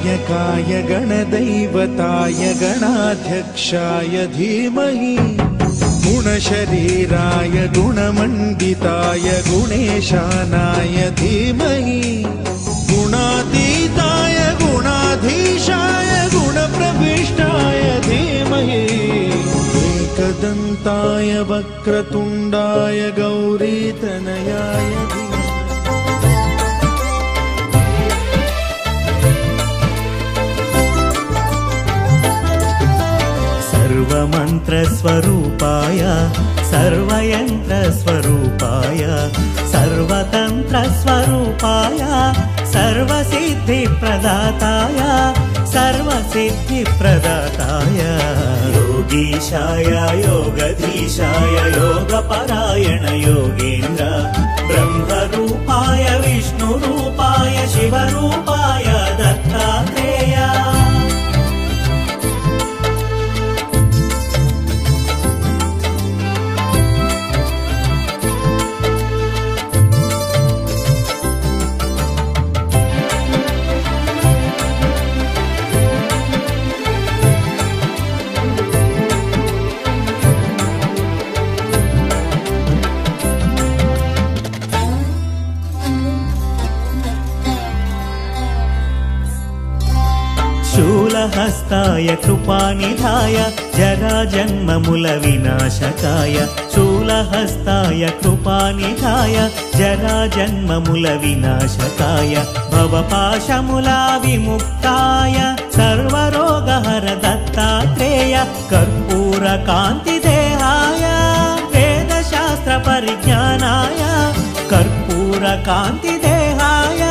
गणनायकाय गणदैवताय गणाध्यक्षाय धीमहि गुणशरीराय गुणमण्डिताय गुणेशानाय धीमहि गुणातीताय गुणाधीशाय गुणप्रविष्टाय धीमहि एकदन्ताय वक्रतुण्डाय गौरीतनयाय धीमहि। सर्वमन्त्रस्वरूपाय सर्वयन्त्रस्वरूपाय सर्वतन्त्रस्वरूपाय सर्वसिद्धिप्रदाताय सर्वसिद्धिप्रदाताय योगीशाय योगधीशाय योगपरायण योगेन्द्र ब्रह्मरूपाय विष्णुरूपाय शिवरूपाय दत्तात्रेय। शूलहस्ताय कृपानिधाय जराजन्ममूल विनाशकाय शूलहस्ताय कृपानिधाय जराजन्ममूल विनाशकाय भवपाशमूला विमुक्ताय सर्वरोगहर दत्तात्रेय कर्पूरकान्तिदेहाय वेदशास्त्र परिज्ञानाय कर्पूरकान्तिदेहाय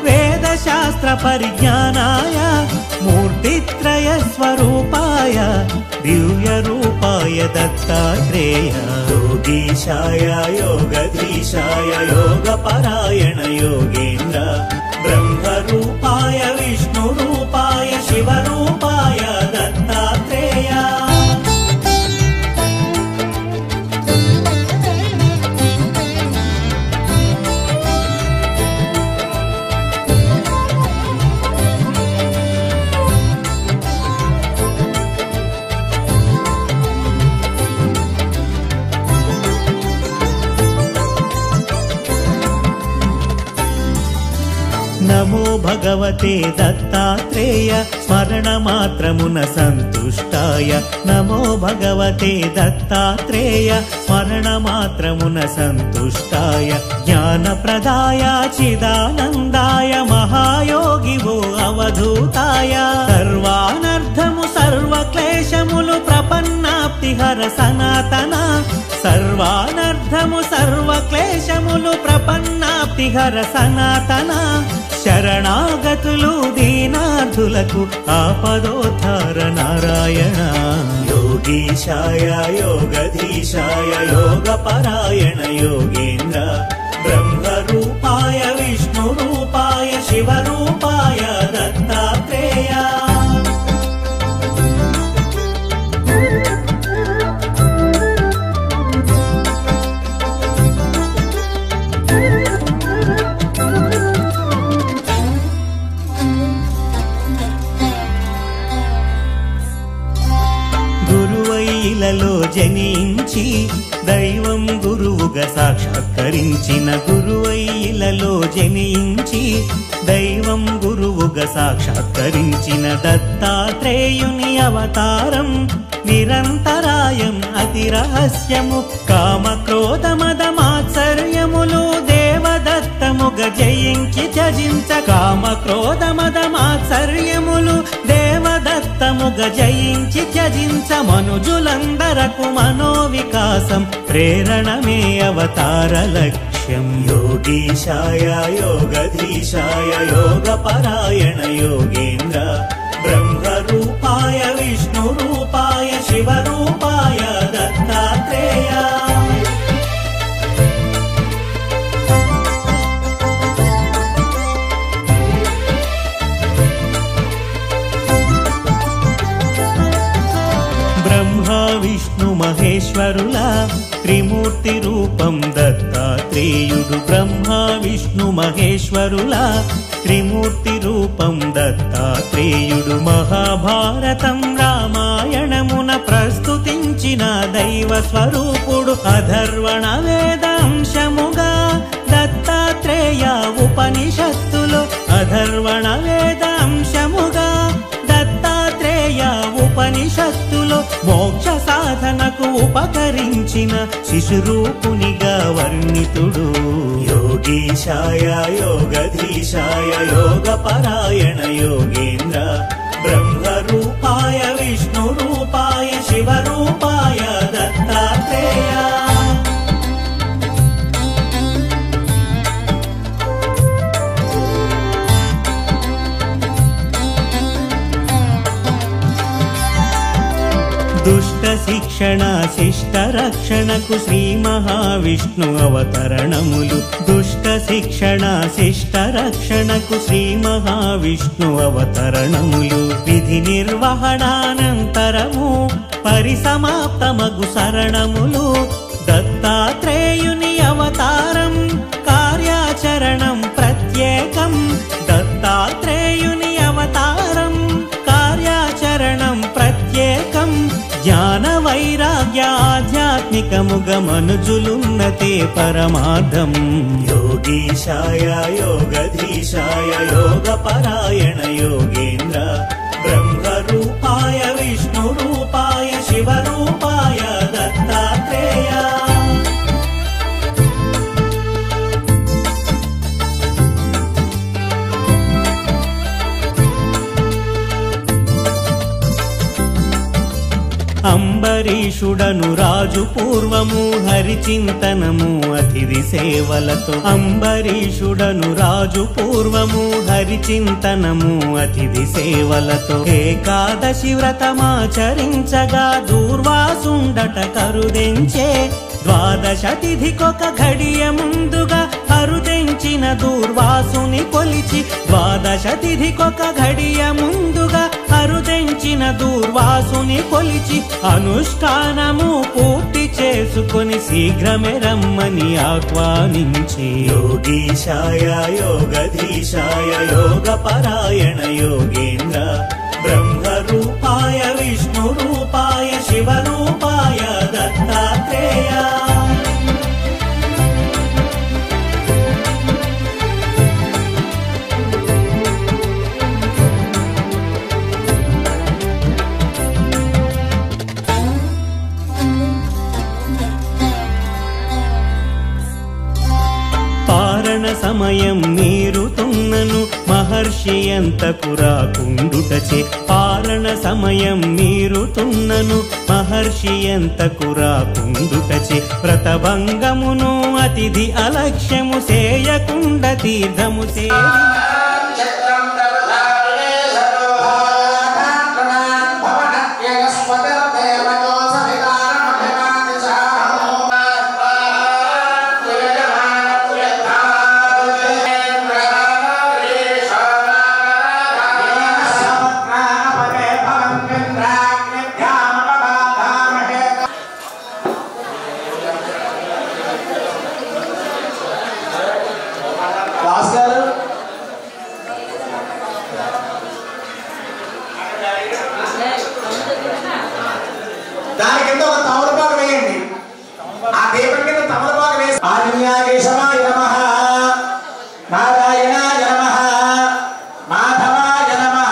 वेदशास्त्र परिज्ञानाय मूर्तित्रय स्वरूपाय दिव्यरूपाय दत्तात्रेय योगीशाय योगधीशाय योगपरायण योगेन्द्र ब्रह्मरूपाय विष्णुरूपाय शिवरूपाय दत्तात्रेय। नमो भगवते दत्तात्रेय स्मरणमात्रमुन सन्तुष्टाय नमो भगवते दत्तात्रेय स्मरणमात्रमुन सन्तुष्टाय ज्ञानप्रदाय चिदानन्दाय महायोगी वो अवधूताय सर्वानर्थमु सर्वक्लेशमुलु प्रपन्नाप्तिहर सनातन सर्वानर्थमु सर्वक्लेशमुलु प्रपन्नाप्तिहर सनातन शरणागतुलु दीनार्थुలకు आपदोद्धार नारायण योगीशाय योगधीशाय योगपरायण योगेन्द्र ब्रह्मरूपाय विष्णुरूपाय शिवरूपाय दत्तात्रेय। గురువైలలో జనించి దైవం గురువుగా సాక్షాత్కరించిన గురువైలలో జనించి దైవం గురువుగా సాక్షాత్కరించిన దత్తాత్రేయుని అవతారం నిరంతరాయం అతి రహస్యము కామక్రోధ మద మాత్సర్యములు దేవదత్తముగ జయించి త్యజించ కామక్రోధ మద మాత్సర్యములు దేవదత్తముగ జయించి త్యజించ మనుజులందరకు మనోవికాసం ప్రేరణమే అవతార లక్ష్యం योगीशाय योगधीशाय योगपरायण योगेन्द्र ब्रह्मरूपाय विष्णुरूपाय शिवरूपाय दत्तात्रेय। ब्रह्मा विष्णु महेश्वरुला त्रिमूर्ति త్రిమూర్తి రూపం దత్తాత్రేయుడు బ్రహ్మ విష్ణు మహేశ్వరుల త్రిమూర్తి రూపం దత్తాత్రేయుడు మహాభారతం రామాయణమున ప్రస్తుతించిన దైవ స్వరూపుడు అధర్వణ వేదాంశముగా దత్తాత్రేయ ఉపనిషత్తులు అధర్వణ వేదాంశముగా దత్తాత్రేయ ఉపనిషత్తులో మోక్ష సాధనకు ఉపకరించిన శిశురూపునిగా వర్ణితుడు యోగీశాయ యోగధీశాయ యోగపరాయణ యోగేంద్ర బ్రహ్మరూపాయ విష్ణురూపాయ శివరూపాయ దత్తాత్రేయ దుష్ట శిక్షణ శిష్ట రక్షణకు శ్రీ మహావిష్ణు అవతరణములు దుష్ట శిక్షణ శిష్ట రక్షణకు శ్రీ మహావిష్ణు అవతరణములు విధి నిర్వహణానంతరము పరిసమాప్తమగు శరణములు దత్తాత్రేయుని అవతారం కార్యాచరణం ప్రత్యేకం దత్తాత్రేయుని అవతారం కార్యాచరణం ప్రత్యేకం జ్ఞాన వైరాగ్య ఆధ్యాత్మికముగ మనుజులున్నతే పరమార్థం యోగీశాయ యోగధీశాయ యోగపరాయణ యోగేంద్ర బ్రహ్మరూపాయ విష్ణురూపాయ శివరూపాయ దత్తాత్రేయ అంబరీషుడను రాజు పూర్వము హరిచింతనము అతిథి సేవలతో అంబరీషుడను రాజు పూర్వము హరిచింతనము అతిథి సేవలతో ఏకాదశి వ్రతమాచరించగా దూర్వాసుండట కరుదెంచే ద్వాదశ తిథికొక ఘడియ ముందుగా అరుదెంచిన దూర్వాసుని కొలిచి ద్వాదశ తిథికొక ఘడియ ముందుగా అరుదెంచిన దూర్వాసుని కొలిచి అనుష్ఠానము పూర్తి చేసుకొని శీఘ్రమే రమ్మని ఆహ్వానించి యోగీశాయ యోగధీశాయ యోగపరాయణ యోగేంద్ర బ్రహ్మరూపాయ విష్ణురూపాయ శివరూపాయ దత్తాత్రేయ పారణ సమయం మీరుతున్నను మహర్షి ఎంతకు రాకుండుటచే పారణ సమయం మీరుతున్నను మహర్షి ఎంతకు రాకుండుటచే వ్రతభంగమును అతిథి అలక్ష్యము సేయకుండ తీర్థము దాని కింద ఒక తమలపాకు వేయండి. ఆ దీపం కింద తమలపాకు వేసి ఆదిన్యాగేశమాయ నమః నారాయణాయ నమః మాధవాయ నమః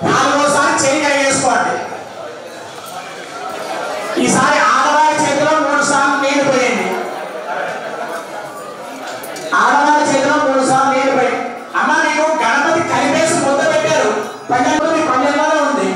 నాలుగోసారి చేయి వేసుకోండి. ఈసారి ఆడవారి చేతిలో 3 సార్లు నీళ్లు పోయండి. ఆడవారి చేతిలో 3 సార్లు నీళ్లు పోయండి. అమ్మ మీకు గణపతి కలిపేసి ముద్ద పెట్టారు. పంజరంలోనే ఉంది.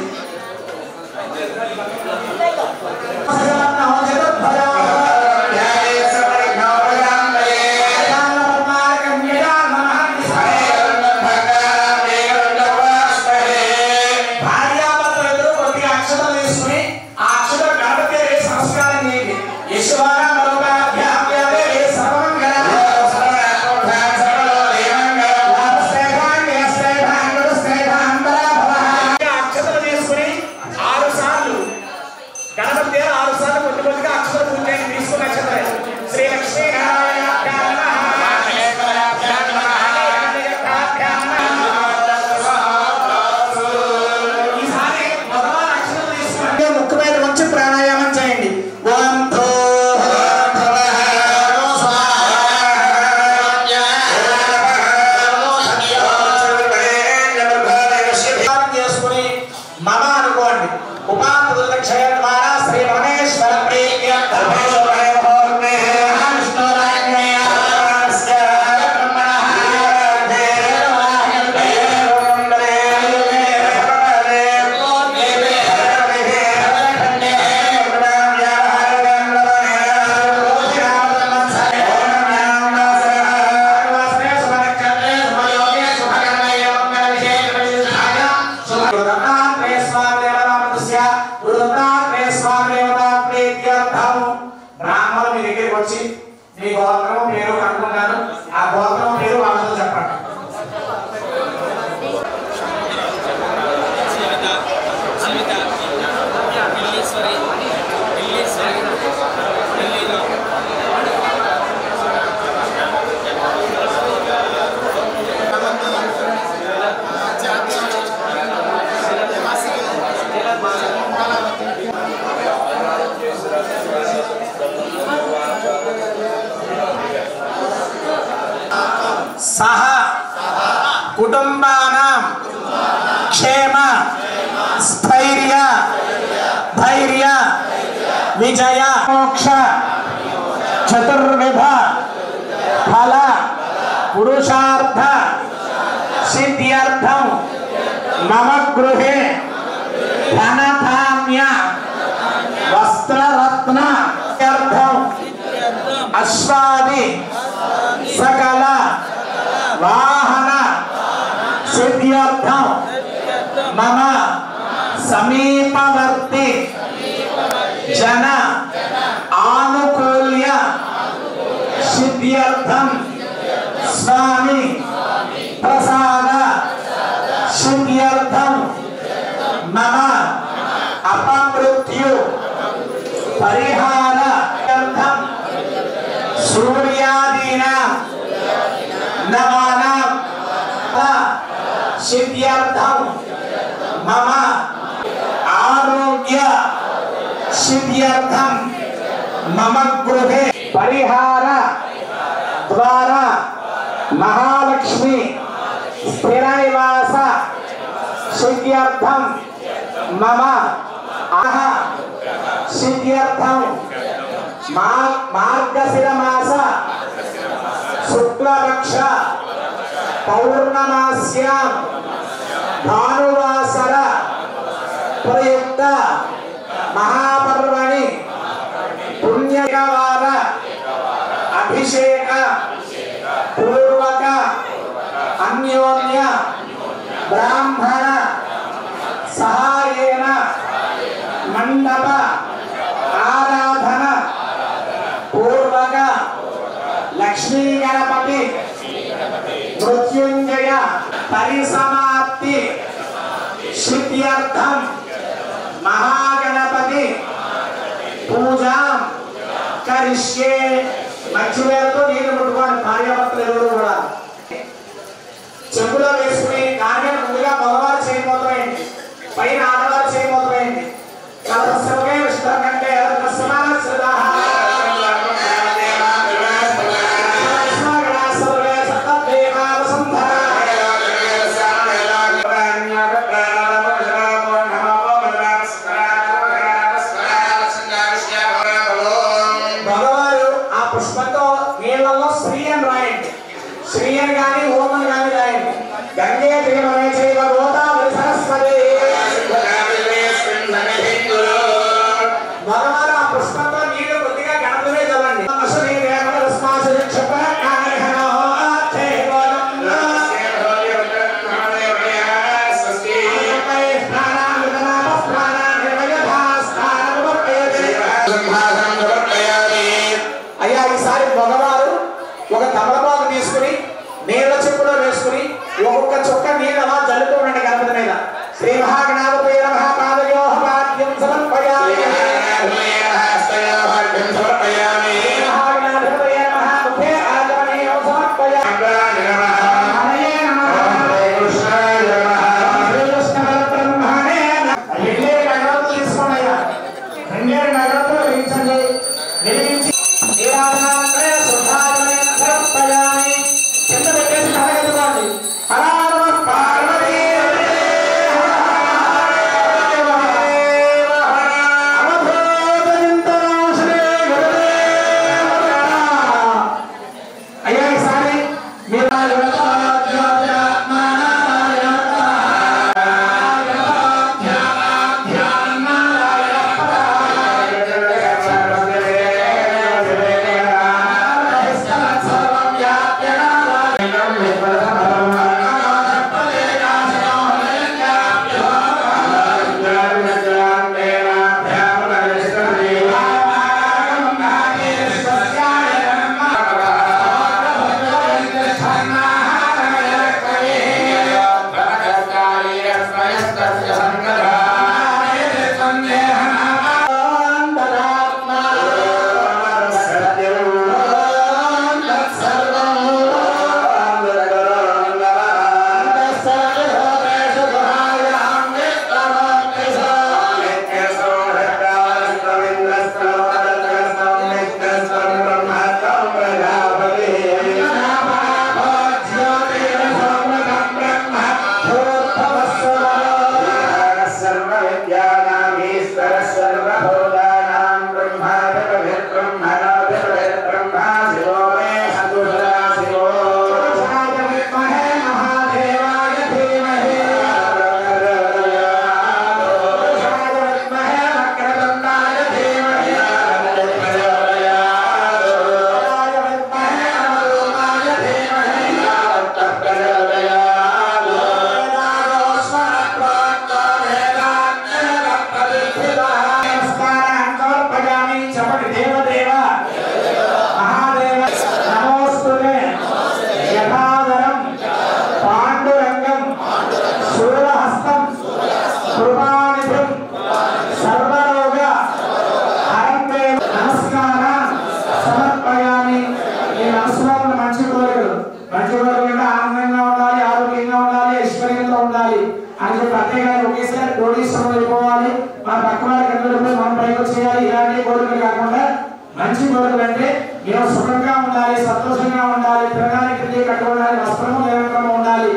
వచ్చి మీ గోత్రం పేరు కనుక్కున్నాను. ఆ గోత్రం పేరు వాళ్ళతో చెప్పండి. సహ కుటుంబానాం క్షేమ స్థైర్య ధైర్య విజయ మోక్ష చతుర్విధ ఫల పురుషార్థ సిద్ధ్యర్థం మమ గృహే ధనధాన్య వస్త్రరత్న అర్థం అశ్వాది సకల వాహన సిద్ధ్యర్థం మమ సమీపవర్తి జన ఆనుకూల్య సిద్ధ్యర్థం స్వామి ప్రసాద సిద్ధ్యర్థం మమ అపమృత్యు పరిహారార్థం సూర్యాదీనాం నవానాం సిద్ధ్యర్థం మమ ఆరోగ్య సిద్ధ్యర్థం మమ గృహే పరిహార ద్వారా మహాలక్ష్మి స్థిర నివాస సిద్ధ్యర్థం మమ ఆహ సిద్ధ్యర్థం మార్గశిర మాస శుక్లపక్ష పౌర్ణమాస్యాం భానువాసర ప్రయుక్త మహాపర్వణి పుణ్యవార అభిషేక పూర్వక అన్యోన్య బ్రాహ్మణ సహాయేన మండప ఆరాధన పూర్వక లక్ష్మీ గణపతి మృత్యుంజయ పరిసమాప్తి సిద్ధ్యర్థం మహాగణపతి పూజాం కరిష్యే. మధ్యవేళతో నీళ్ళు ముట్టుకోండి భార్యాభర్తలు ఎవరు కూడా. చెప్పులో వేసుకుని నాణ్యం ముందుగా మగవారు చేయబోతున్నాయండి, పైన ఆడవారు చేయబోతున్నాయండి. కలసమే విష్ణుకంటే సమాన శ్రద్ధ శ్రీయన్ గాని ఓమన్ గాని రాయండి. గంగే తీరమనే చేయవ గోదావరి సరస్వతి మగవారు ఆ పుష్పంతో నీళ్లు కొద్దిగా గణపతినే చల్లండి. అయ్యా ఈసారి మగవారు ఒక తమలపాకు తీసుకుని నీళ్ళ చెప్పులో వేసుకుని ఒక్కొక్క చుక్క నీళ్ళు అలా జల్లుతూ ఉండండి గణపతి మీద. శ్రీ మహాగణాధిపతయే నమః పాదయోః పాద్యం సమర్పయామి. మహాగణాధిపతయే నమః ముఖే ఆచమనీయం సమర్పయామి. హరయే నమః కృష్ణాయ నమః శ్రీకృష్ణ పరబ్రహ్మణే నమః. రెండేడు నగరత్తులు తీసుకోండి అయ్యా, రెండేడు నగరత్తులు వెలిగించండి. వెలిగించి నీరాజనానంతరే శుద్ధాజనే సమర్పయామి. కింద పెట్టేసి కడగట్టుకోండి. హర నమః పార్వతీ అయ్యా ఈసారి మీరు మంచి కోరికలు అంటే మేము సుఖంగా ఉండాలి, సంతోషంగా ఉండాలి, తినడానికి తిండి కట్టుకోవడానికి వస్త్రము లేకుండా ఉండాలి,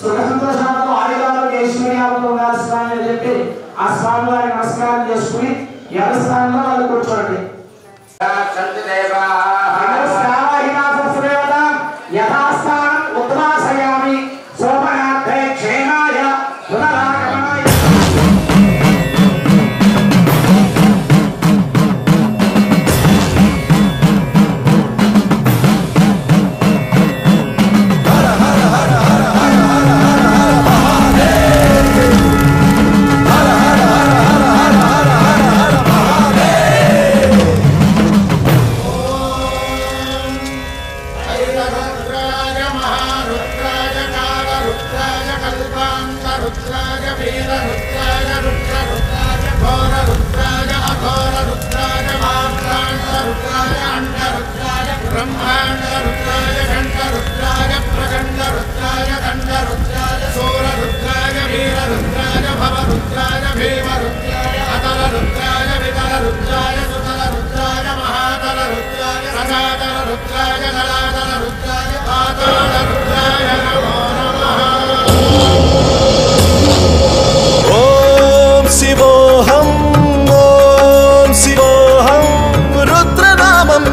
సుఖ సంతోషాలతో ఆయుధాలతో ఐశ్వర్యాలతో ఉండాలి స్వామి అని చెప్పి ఆ స్వామి వారికి నమస్కారం చేసుకుని ఎవరి స్థానంలో వాళ్ళు కూర్చోండి. యథాస్థానం ఉద్వాసయామి శోభనార్థే క్షేమాయ పునరాగమనాయ.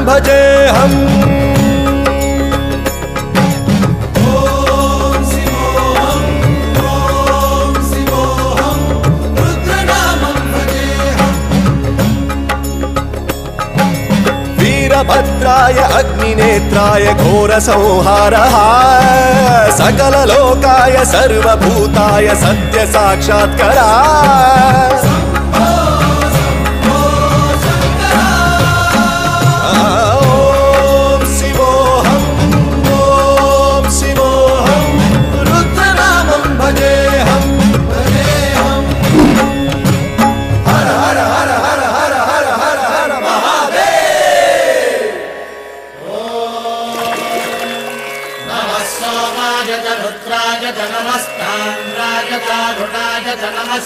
भजेहम् ॐ शिवोऽहं रुद्रनामं भजेऽहम् वीरभद्राय अग्निनेत्राय घोरसंहारः सकललोकाय सर्वभूताय सत्यसाक्षात्करा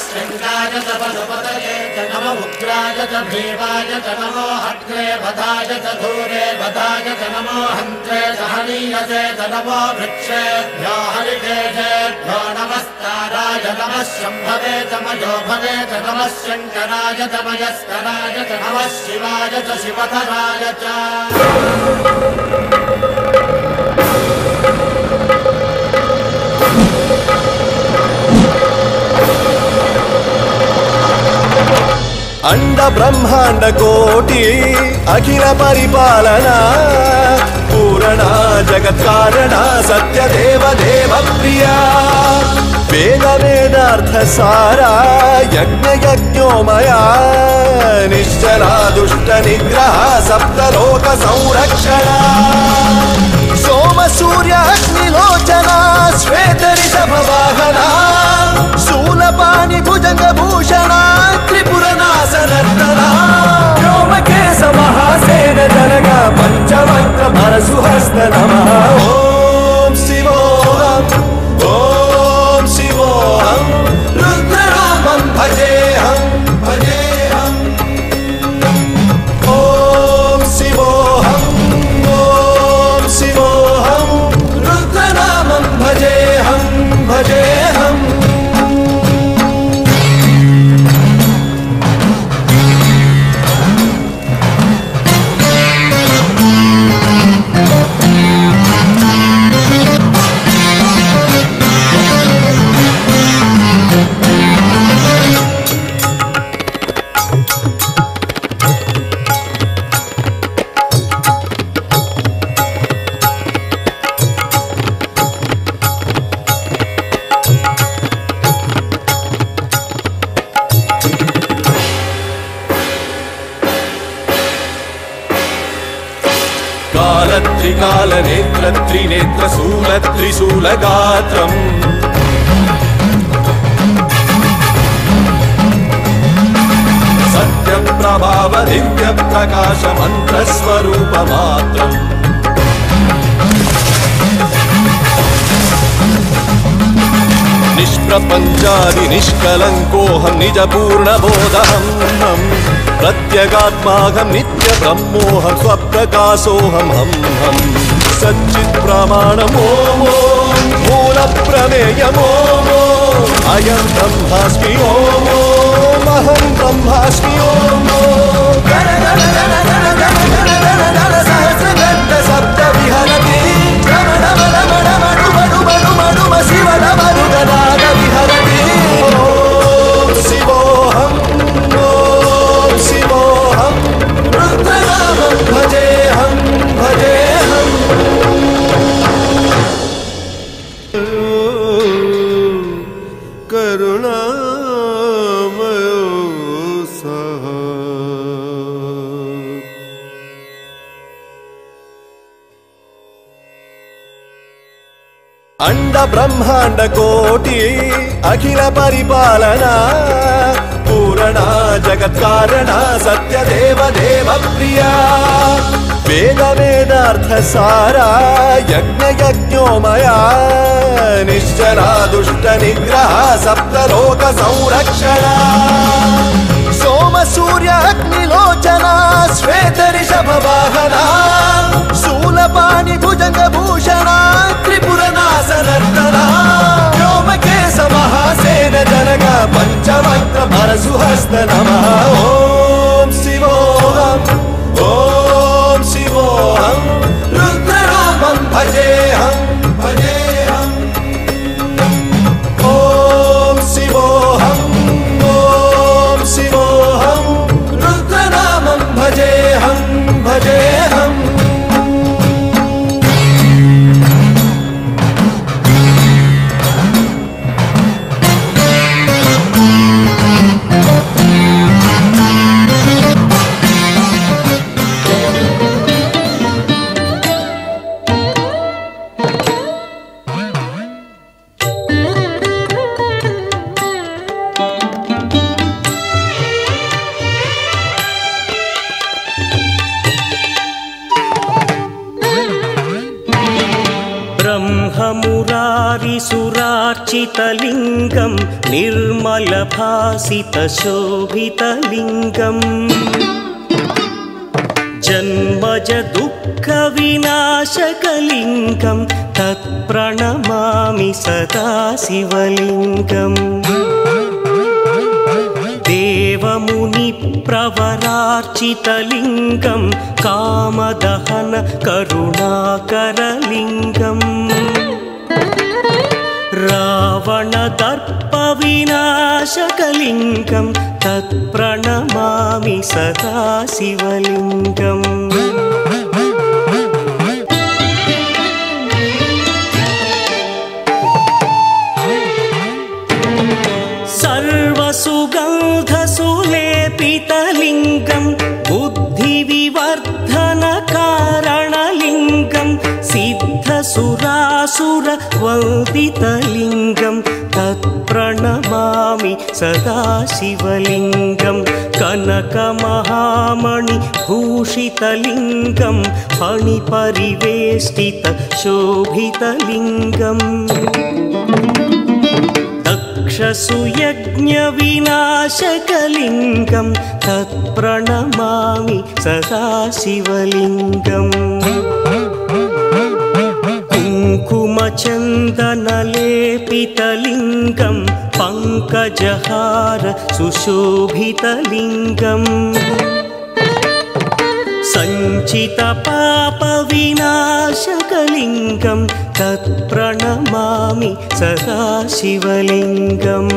शंकाय च पशुपतये च नमो उग्राय च भीमाय च नमो हत्रे वधाय च धूरे वधाय च नमो हन्त्रे च हनीयसे च नमो वृक्षेभ्यो हरिकेशेभ्यो नमस्काराय नमः शम्भवे च मयो भवे च नमः शङ्कराय च मयस्कराय च नमः शिवाय च शिवधराय च अंड ब्रह्मांड कोटि अखिल परिपालना पूरणा जगत् कारणा सत्य देव देव प्रिया वेद वेदार्थ सारा यज्ञ यज्ञोमया निश्चला दुष्ट निग्रह सप्तलोक संरक्षणा सोम सूर्य अग्निलोचना श्वेत ऋषभ वाहना शूलपाणि भुजंग भूषणा त्रिपुरनाशनर्तना व्योमकेश महासेन जनगा पंचवक्त्र परशुहस्त नमः ओम शिवोऽहम् रुद्रनामं भजेऽहम् ओम शिवोऽहम् रुद्रनामं भजेऽहम् काल नेत्र त्रिनेत्र शूल त्रिशूल गात्रम् सत्य प्रभाव दिव्य प्रकाश मंत्र स्वरूप मात्रम् निष्प्रपञ्चादि निष्कलङ्कोऽहं निजपूर्णबोधहं प्रत्यगात्माहं नित्यब्रह्मोऽहं स्वप्रकाशोऽहं हं हं सच्चित्प्रमाणमो मूलप्रमेयमो अयं ब्रह्मास्मि ओमहं ब्रह्मास्मि सहस्रगन्धसप्तविहरति शिवनमरुगनादविहरति शिवोऽहं शिवोऽहं रुद्रनामं भजेऽहं भजेऽहम् करुणामयो सः अंड ब्रह्मांड कोटि अखिल परिपालना पूरणा जगत्कारणा सत्यदेव देव प्रिया वेद वेदार्थ सारा यज्ञ यज्ञोमया निश्चला दुष्ट निग्रह सप्तलोक संरक्षणा सोम सूर्य अग्निलोचना श्वेत ऋषभ वाहना शूलपाणि भुजंग भूषणा त्रिपुरनाशनर्तना व्योमकेश महासेन जनक पंचवक्त्र परशुहस्त नमः ओम शिवोऽहम् ओम शिवोऽहम् रुद्रनामं भजेऽहं भजेऽहम् ओम शिवोऽहम् ओम शिवोऽहम् रुद्रनामं भजेऽहं भजेऽहम् सुरार्चितलिङ्गं निर्मलभासितशोभितलिङ्गम् जन्मज दुःखविनाशकलिङ्गं तत्प्रणमामि सदा शिवलिङ्गम् देवमुनिप्रवरार्चितलिङ्गं कामदहन करुणाकरलिङ्गम् रावणदर्पविनाशकलिङ्गं तत्प्रणमामि सदा शिवलिङ्गम् सर्वसुगन्धसुलेपितलिङ्गं बुद्धिविवर्धनकारणलिङ्गं सिद्धसुरासुरवन्दितलिङ्गं तत्प्रणमामि सदा शिवलिङ्गं कनकमहामणिभूषितलिङ्गं फणिपरिवेष्टितशोभितलिङ्गम् दक्षसुयज्ञविनाशकलिङ्गं तत्प्रणमामि सदा शिवलिङ्गम् कुङ्कुमचन्दनलेपितलिङ्गं पङ्कजहार सुशोभितलिङ्गम् सञ्चितपापविनाशकलिङ्गं तत्प्रणमामि सदा शिवलिङ्गम्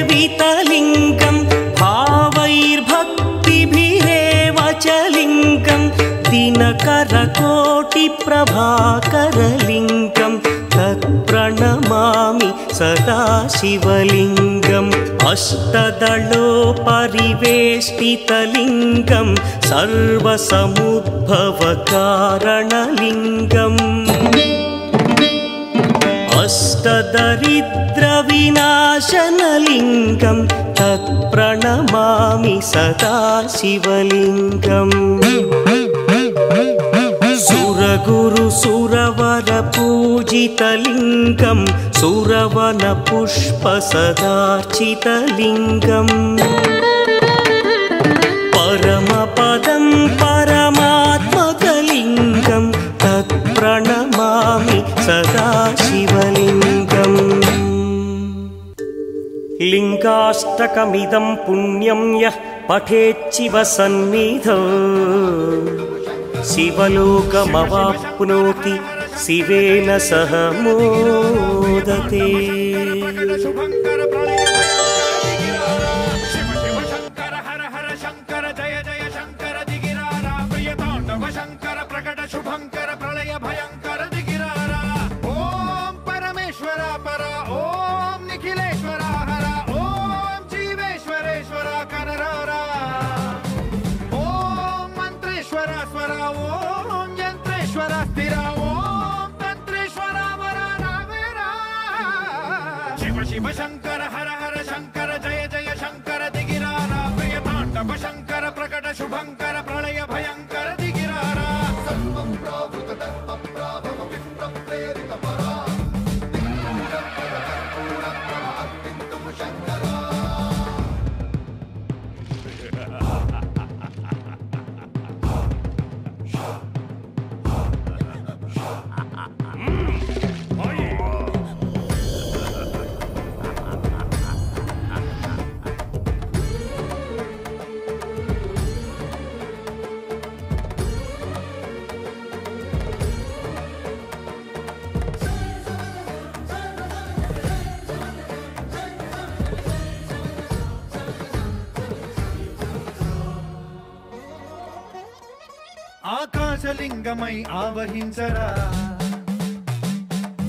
देवगणार्चितसेवितलिङ्गं भावैर्भक्तिभिरेव च लिङ्गं दिनकरकोटिप्रभाकरलिङ्गं तत्प्रणमामि सदा शिवलिङ्गम् अष्टदलोपरिवेष्टितलिङ्गं सर्वसमुद्भवकारणलिङ्गम् अष्टदरिद्रविनाशनलिङ्गं తత్ప్రణమామి సదా శివలింగం సురగురు సురవర పూజితలింగం సురవన పుష్ప సదార్చితలింగం పరమపదం పరమాత్మకలింగం తత్ప్రణమామి సదా శివలింగం లింగాష్టకమిదం పుణ్యం యః పఠేచ్చివ సన్నిధౌ శివలోకమవాప్నోతి శివేన సహ మోదతే శంకర ప్రకట శుభంకర ప్రళయ భయంకర దిగిరారా ఓం పరమేశ్వర పర ఓం నిఖిలేశ్వర హర ఓం జీవేశ్వరేశ్వర కనరారా ఓం మంత్రేశ్వర స్వర ఓం యంత్రేశ్వర స్థిర ఓం తంత్రేశ్వర వర రావేరా శివ శివ శంకర హర హర శంకర జయ జయ శంకర దిగిరారా ప్రియ తాండవ శంకర ప్రకట శుభంకర ప్రళయ భయంకర దిగిరారా ఆకాశలింగమై ఆవహించరా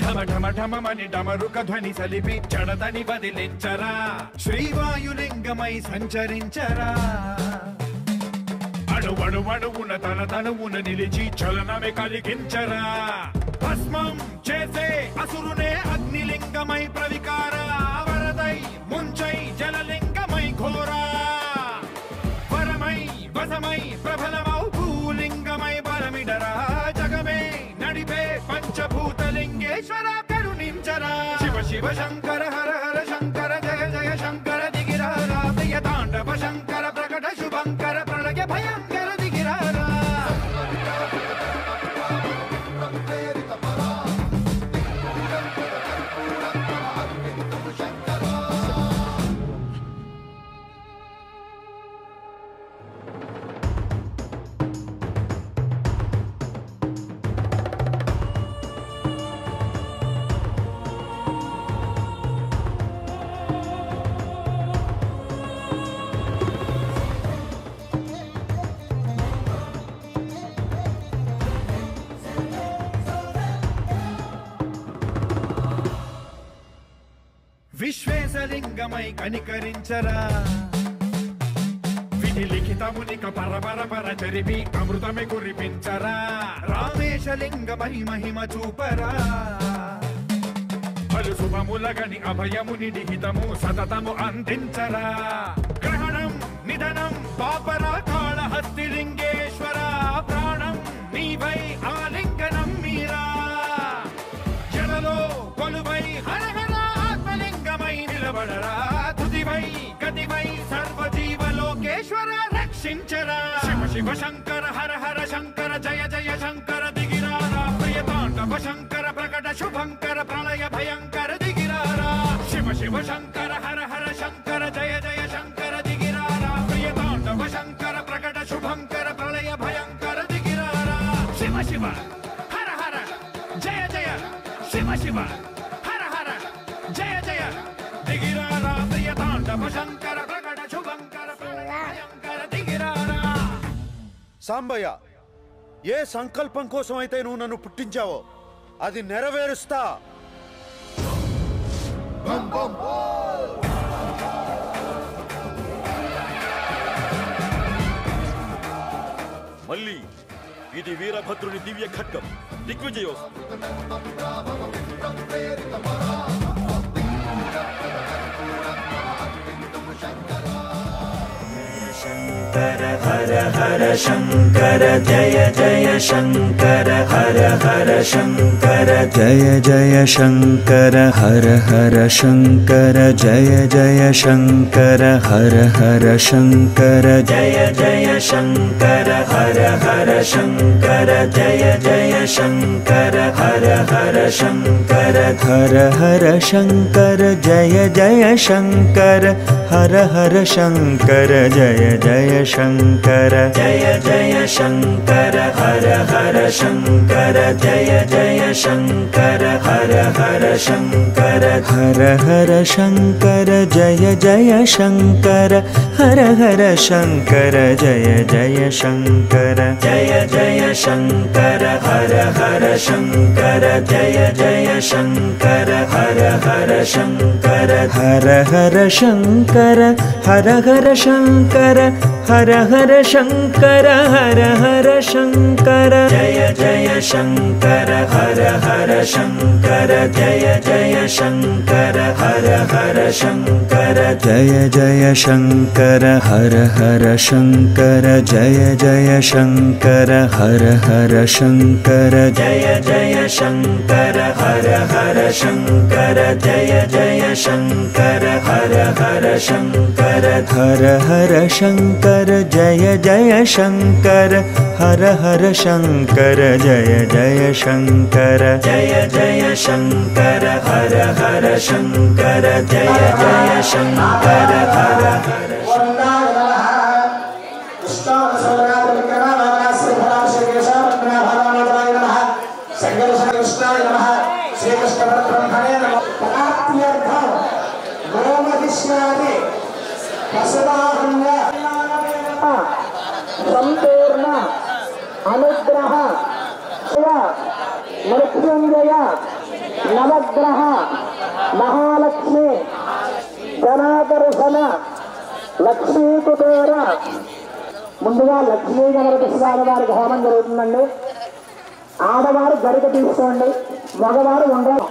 ఢమ ఢమ ఢమమని డమరుక ధ్వని సలిపి జడదని వదిలించరా శ్రీవాయులింగమై సంచరించరా అణువణువున తన తనువున నిలిచి చలనమే కలిగించరా భస్మం చేసే అసురునే అగ్నిలింగమై ప్రవికారా వరదై ముంచై జలలింగమై ఘోరా వరమై వసమై ప్రబలమౌ భూలింగమై బలమిడరా జగమే నడిపే పంచభూతలింగేశ్వర కరుణించరా శివ శివ శంకర హర హర శంకర జయ జయ శంకర దిగిరారా ప్రియ తాండవ శంకర ప్రకట శుభంకర ప్రళయ భయంకర దిగిరారా విశ్వేశలింగమై కనికరించరా విధి లిఖితమునిక పరపర పర చరిపి అమృతమే కురిపించరా రామేశలింగమై మహిమ చూపరా పలు శుభములగని అభయముని నిహితము సతతము అందించరా గ్రహణం నిధనం పాపరా కాళహస్తిలింగేశ్వర ప్రాణం నీవై ఆలింగనం మీరా జలలో కొలువై హర హర ఆత్మలింగమై నిలబడరా తుదివై గతివై సర్వజీవలోకేశ్వర రక్షించరా శివ శివ శంకర హర హర శంకర జయ జయ శంకర దిగిరారా ప్రియ తాండవ శంకర ప్రకట శుభంకర ప్రళయ భయంకర దిగిరారా శివ శివ శంకర హర హర శంకర జయ జయ శంకర దిగిరారా ప్రియ తాండవ శంకర ప్రకట శుభంకర ప్రళయ భయంకర దిగిరారా శివ శివ హర హర జయ జయ శివ శివ హర హర జయ జయ దిగిరారా ప్రియ తాండవ శంకర ప్రకట శుభంకర ప్రళయ భయంకర దిగిరారా సాంబయ్య, ఏ సంకల్పం కోసం అయితే నువ్వు నన్ను పుట్టించావో అది నెరవేరుస్తా. మళ్ళీ ఇది వీరభద్రుని దివ్య ఖడ్గం దిగ్విజయోస్తు. शङ्कर हर हर शङ्कर जय जय शङ्कर हर हर शङ्कर जय जय शङ्कर हर हर शङ्कर जय जय शङ्कर हर हर शङ्कर जय जय शङ्कर हर हर शङ्कर जय जय शङ्कर हर हर शङ्कर हर हर शङ्कर जय जय शङ्कर हर हर शङ्कर जय जय शङ्कर जय जय शङ्कर हर हर शङ्कर जय जय शङ्कर हर हर शङ्कर हर हर शङ्कर जय जय शङ्कर हर हर शङ्कर जय जय शङ्कर जय जय शङ्कर हर हर शङ्कर जय जय शङ्कर हर हर शङ्कर हर हर शङ्कर हर हर शङ्कर हर हर शङ्कर हर हर शङ्कर जय जय शङ्कर हर हर शङ्कर जय जय शङ्कर हर हर शङ्कर जय जय शङ्कर हर हर शङ्कर जय जय शङ्कर हर हर शङ्कर जय जय शङ्कर हर हर शङ्कर जय जय शङ्कर हर हर शङ्कर हर हर शङ्कर जय जय शङ्कर हर हर शङ्कर जय जय शङ्कर जय जय शङ्कर हर हर शङ्कर जय जय शङ्कर हर हर संपूर्ण अनुग्रह मृत्युंजय नवग्रह महालक्ष्मी जनादर्शन लक्ष्मी कुबेर ముందుగా లక్ష్మీ గణపతి స్వామి వారికి హోమం జరుగుతుందండి. ఆడవారు గరిక తీసుకోండి, మగవారు ఉండాలి.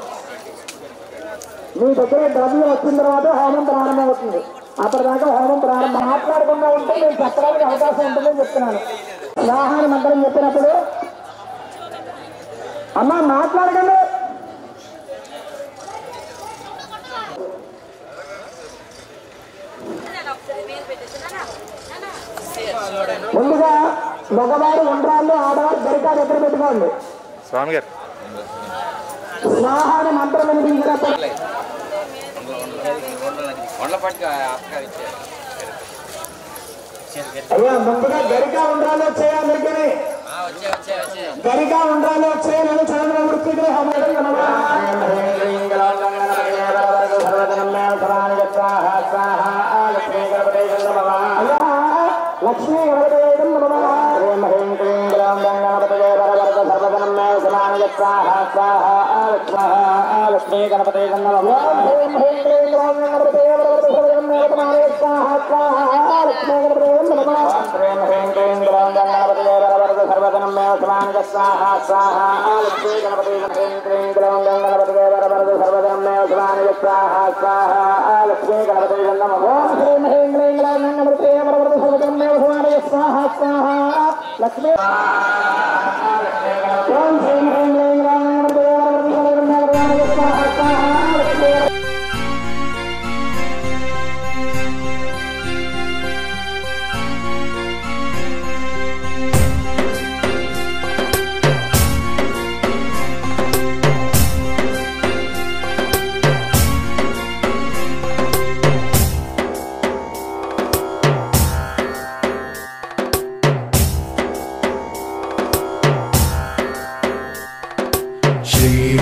మీ దగ్గర ద్రవ్యం వచ్చిన తర్వాత హోమం ప్రారంభమవుతుంది. అప్పటిదాకా హోమం ప్రారంభం మాట్లాడకుండా ఉంటే నేను చెప్పడానికి అవకాశం ఉంటుందని చెప్తున్నాను. స్వాహాని మంత్రం చెప్పినప్పుడు అమ్మ మాట్లాడకండి. ముందుగా మగవారు ఉండ్రాళ్ళు, ఆడవారు గరికా దగ్గర పెట్టుకోండి. స్వామి గారు స్వాహాని మంత్రం వినిపించినప్పుడు అయ్యా ముందుగా గరికా ఉండ్రాలు వచ్చాయి. అందరికీ గరికా ఉండ్రాలు వచ్చాయి. నేను చంద్ర వృత్తికి లక్ష్మీ గణపతి లక్ష్మీ గణపతి లక్ష్మీ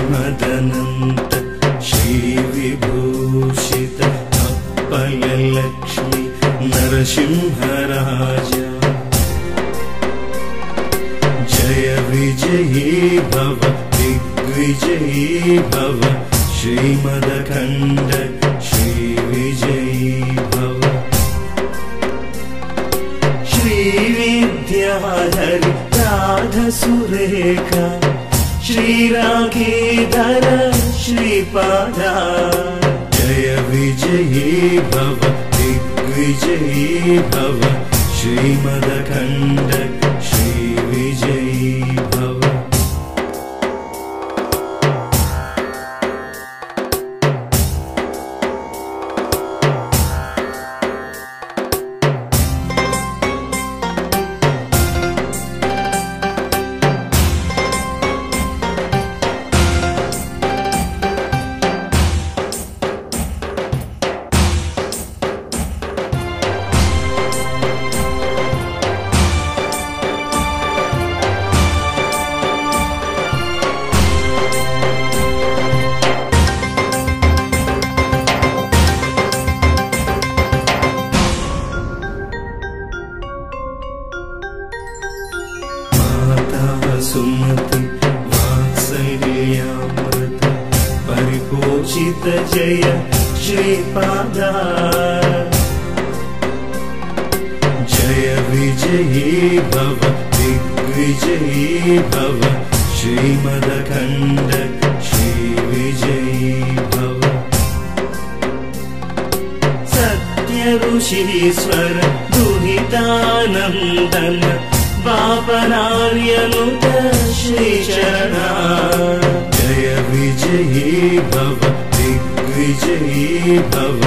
श्रीमदनन्त श्रीविभूषित अप्पलक्ष्मी नरसिंहराज जय विजयी भव दिग्विजयी भव श्रीमदखण्ड श्रीविजयी भव श्रीविद्याधरि राधसुरेखा श्रीराखीधर श्रीपादा जय विजयी भव दिग्विजयी भव श्रीमदखण्ड श्रीविजयी भव सुमति वात्सल्यामृत परिपोषित जय श्रीपादा जय विजयी भव दिग्विजयी भव श्रीमदखण्ड श्रीविजयी भव सत्य ऋषीश्वर दुहितानन्दन पापनार्यनुत श्रीचरणा जय विजयी भव दिग्विजयी भव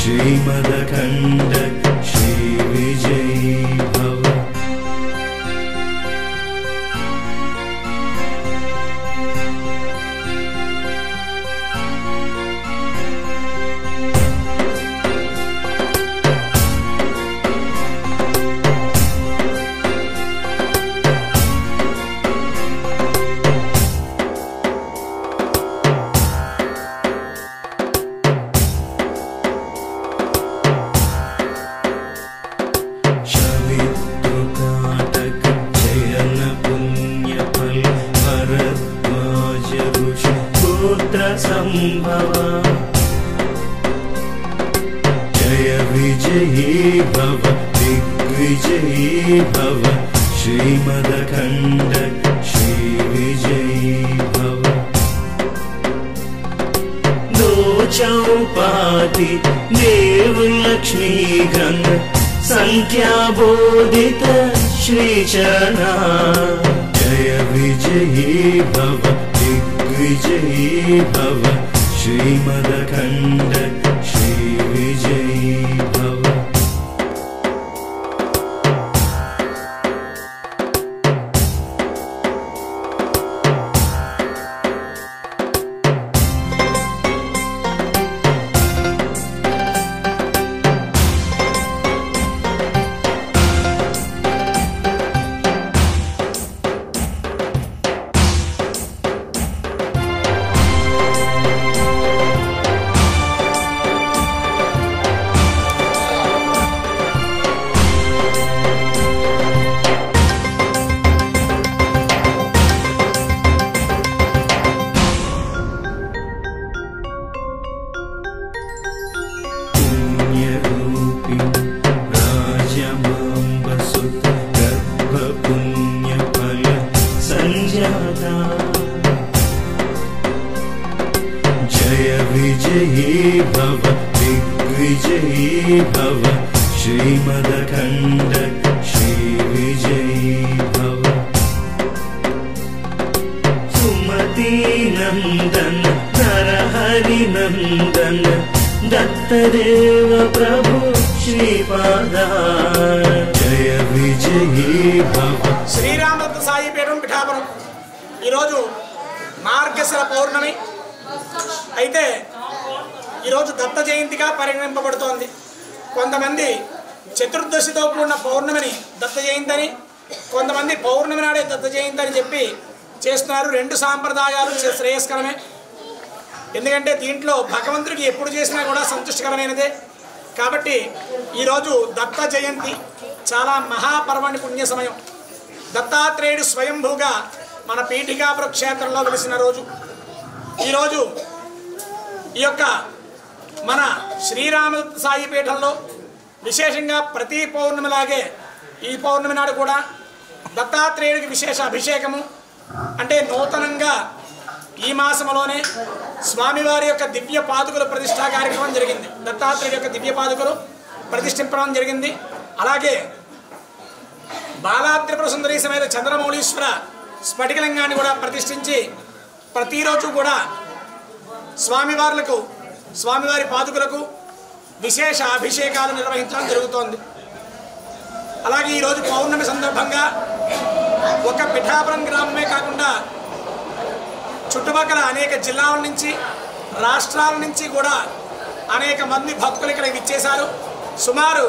श्रीमदखण्ड श्रीविजयी भव जय विजयी भव दिग्विजयी भव श्रीमदखण्ड श्रीविजयी भव दो चौपाति देवलक्ष्मी गंग संख्याबोधित श्रीचरणा जय विजयी भव दिग्विजयी भव श्रीमदखण्ड श्रीविजयी भव जय विजयी भव दिग्विजयी भव श्रीमदखण्ड श्रीविजयी भव सुमति नन्दन नरहरि नन्दन दत्तदेव प्रभु श्रीपादा जय विजयी भव శ్రీరామదత్త సాయి పీఠం పిఠాపురం ఈరోజు మార్గశిర పౌర్ణమి అయితే ఈరోజు దత్త జయంతిగా పరిగణింపబడుతోంది. కొంతమంది చతుర్దశితో కూడిన పౌర్ణమిని దత్త జయంతి అని, కొంతమంది పౌర్ణమి నాడే దత్త జయంతి అని చెప్పి చేస్తున్నారు. రెండు సాంప్రదాయాలు శ్రేయస్కరమే. ఎందుకంటే దీంట్లో భగవంతుడికి ఎప్పుడు చేసినా కూడా సంతుష్టకరమైనదే. కాబట్టి ఈరోజు దత్త జయంతి చాలా మహాపర్వాణి పుణ్య సమయం. దత్తాత్రేయుడు స్వయంభూగా మన పీఠికాపుర క్షేత్రంలో వెలిసిన రోజు ఈరోజు. ఈ యొక్క మన శ్రీరామదత్త సాయి పీఠంలో విశేషంగా ప్రతి పౌర్ణమిలాగే ఈ పౌర్ణమి నాడు కూడా దత్తాత్రేయుడికి విశేష అభిషేకము, అంటే నూతనంగా ఈ మాసంలోనే స్వామివారి యొక్క దివ్య పాదుకల ప్రతిష్టా కార్యక్రమం జరిగింది. దత్తాత్రేయుడి యొక్క దివ్య పాదుకలు ప్రతిష్ఠించడం జరిగింది. అలాగే బాలా త్రిపుర సుందరి సమేత చంద్రమౌళీశ్వర స్ఫటికలింగాన్ని కూడా ప్రతిష్ఠించి ప్రతిరోజు కూడా స్వామివారి పాదుకులకు విశేష అభిషేకాలు నిర్వహించడం జరుగుతోంది. అలాగే ఈరోజు పౌర్ణమి సందర్భంగా ఒక పిఠాపురం గ్రామమే కాకుండా చుట్టుపక్కల అనేక జిల్లాల నుంచి రాష్ట్రాల నుంచి కూడా అనేక మంది భక్తులు ఇక్కడ విచ్చేశారు. సుమారు